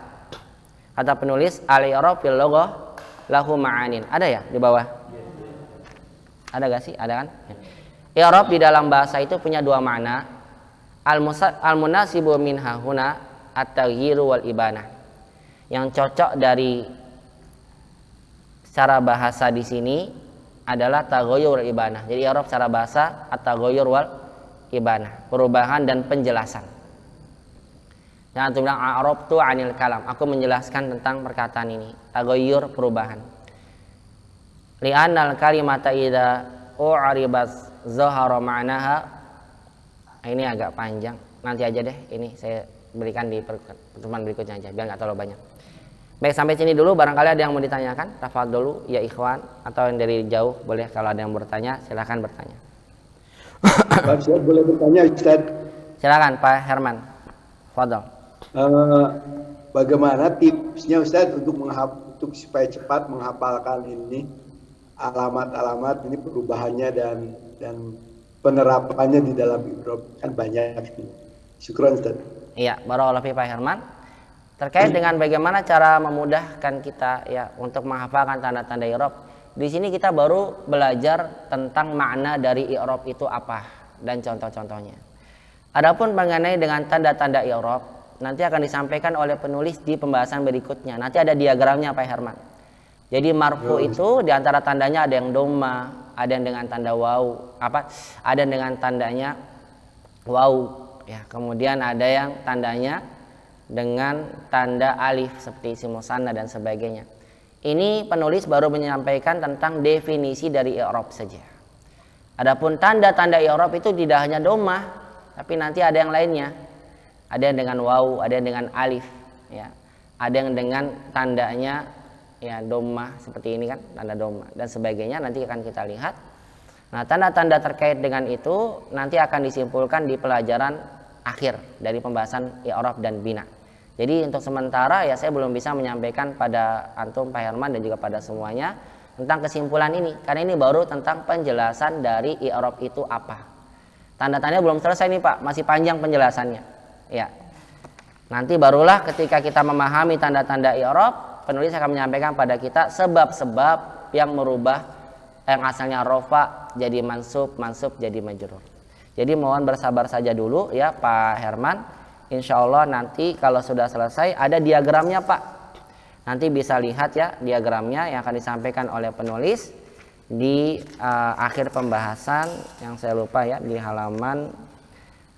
S1: Kata penulis, al-i'rab fil lughah lahu ma'anin. Ada ya di bawah? Ada gak sih? Ada kan? I'rab di dalam bahasa itu punya dua makna. Al-munasibu minha huna at-taghyiru wal ibanah. Yang cocok dari secara bahasa di sini adalah taghayyur wal ibanah. Jadi i'rab secara bahasa at-taghayyur wal ibanah, perubahan dan penjelasan. Jangan tuh bilang a'rabtu 'anil kalam, aku menjelaskan tentang perkataan ini. Taghayyur, perubahan. Li'annal kalimata idza u'ribat zahara ma'naha. Ini agak panjang, nanti aja deh, ini saya berikan di pertemuan berikutnya aja biar nggak terlalu banyak. Baik, sampai sini dulu. Barangkali ada yang mau ditanyakan, tafadholu ya ikhwan, atau yang dari jauh boleh. Kalau ada yang bertanya silahkan bertanya.
S3: Pak Ustaz, boleh bertanya Ustaz?
S1: Silakan Pak Herman, fadhol.
S3: Bagaimana tipsnya Ustaz untuk supaya cepat menghafalkan ini alamat-alamat ini, perubahannya dan penerapannya di dalam i'rab, kan banyak. Syukran Ustaz.
S1: Iya, barakallahu fi Pak Herman. Terkait dengan bagaimana cara memudahkan kita ya untuk menghafalkan tanda-tanda i'rab. Di sini kita baru belajar tentang makna dari i'rab itu apa dan contoh-contohnya. Adapun mengenai dengan tanda-tanda i'rab nanti akan disampaikan oleh penulis di pembahasan berikutnya. Nanti ada diagramnya Pak Herman. Jadi marfu itu diantara tandanya ada yang dhamma, ada yang dengan tanda waw, ada yang dengan tandanya waw, ya. Kemudian ada yang tandanya dengan tanda alif seperti isim musanna dan sebagainya. Ini penulis baru menyampaikan tentang definisi dari i'rab saja. Adapun tanda-tanda i'rab itu tidak hanya dhammah, tapi nanti ada yang lainnya. Ada yang dengan waw, ada yang dengan alif, ya. Ada yang dengan tandanya ya dhammah seperti ini kan, tanda dhammah dan sebagainya, nanti akan kita lihat. Nah, tanda-tanda terkait dengan itu nanti akan disimpulkan di pelajaran akhir dari pembahasan i'rab dan bina. Jadi untuk sementara ya saya belum bisa menyampaikan pada antum Pak Herman dan juga pada semuanya tentang kesimpulan ini, karena ini baru tentang penjelasan dari i'rab itu apa. Tanda-tandanya belum selesai nih Pak, masih panjang penjelasannya. Ya. Nanti barulah ketika kita memahami tanda-tanda i'rab, penulis akan menyampaikan pada kita sebab-sebab yang merubah yang asalnya rofa jadi mansub jadi majrur. Jadi mohon bersabar saja dulu ya Pak Herman. Insya Allah nanti kalau sudah selesai ada diagramnya Pak. Nanti bisa lihat ya diagramnya yang akan disampaikan oleh penulis di akhir pembahasan, yang saya lupa ya, di halaman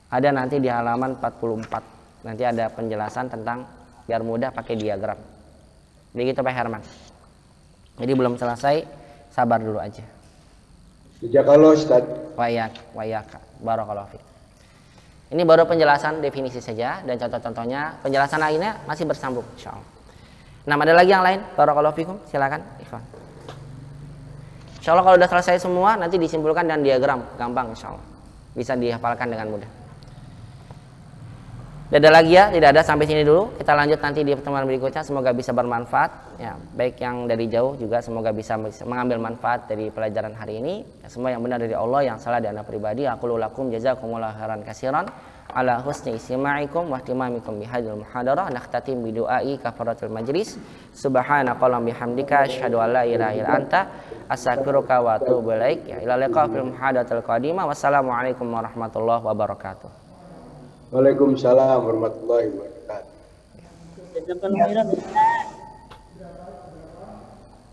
S1: ada nanti di halaman 44. Nanti ada penjelasan tentang biar mudah pakai diagram. Begitu Pak Herman. Jadi belum selesai Sabar dulu aja.
S3: Jazakallah Ustaz.
S1: Wayaka. Barakallahu fiik. Ini baru penjelasan definisi saja dan contoh-contohnya. Penjelasan lainnya masih bersambung insyaallah. Nah, ada lagi yang lain? Barakallahu fikum. Silakan, Ikhwan. Insyaallah kalau sudah selesai semua nanti disimpulkan dan diagram, gampang insyaallah. Bisa dihafalkan dengan mudah. Tidak ada lagi ya, tidak ada, sampai sini dulu. Kita lanjut nanti di pertemuan berikutnya. Semoga bisa bermanfaat. Ya, baik yang dari jauh juga semoga bisa mengambil manfaat dari pelajaran hari ini. Ya, semua yang benar dari Allah, yang salah dari anak pribadi. Aku lakum jazakumullahu khairan katsiran ala husni istima'ikum wa ihtimamikum bihadzal muhadarah. Nakhtatim bi du'ai kafaratul majlis. Subhanakallahumma bihamdika asyhadu an la ilaha illa anta astaghfiruka wa atubu ilaik. Ya, ila liqa fil muhadaratil qadimah. Wassalamualaikum warahmatullahi wabarakatuh.
S3: Waalaikumsalam warahmatullahi wabarakatuh.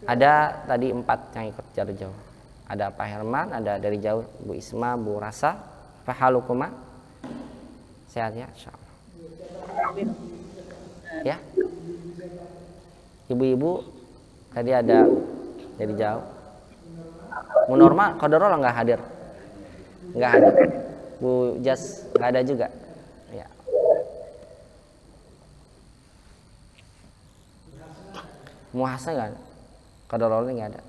S1: Ada tadi 4 yang ikut jarak jauh. Ada Pak Herman, ada dari jauh Bu Isma, Bu Rasa, Pak Halukuma. Sehat ya, insyaallah. Ya. Ibu-ibu tadi ada dari jauh. Bu Norma, Qadarullah nggak hadir. Nggak hadir. Bu Jas nggak ada juga. Ya. Muhasna nggak ada. Qadarullah nggak ada.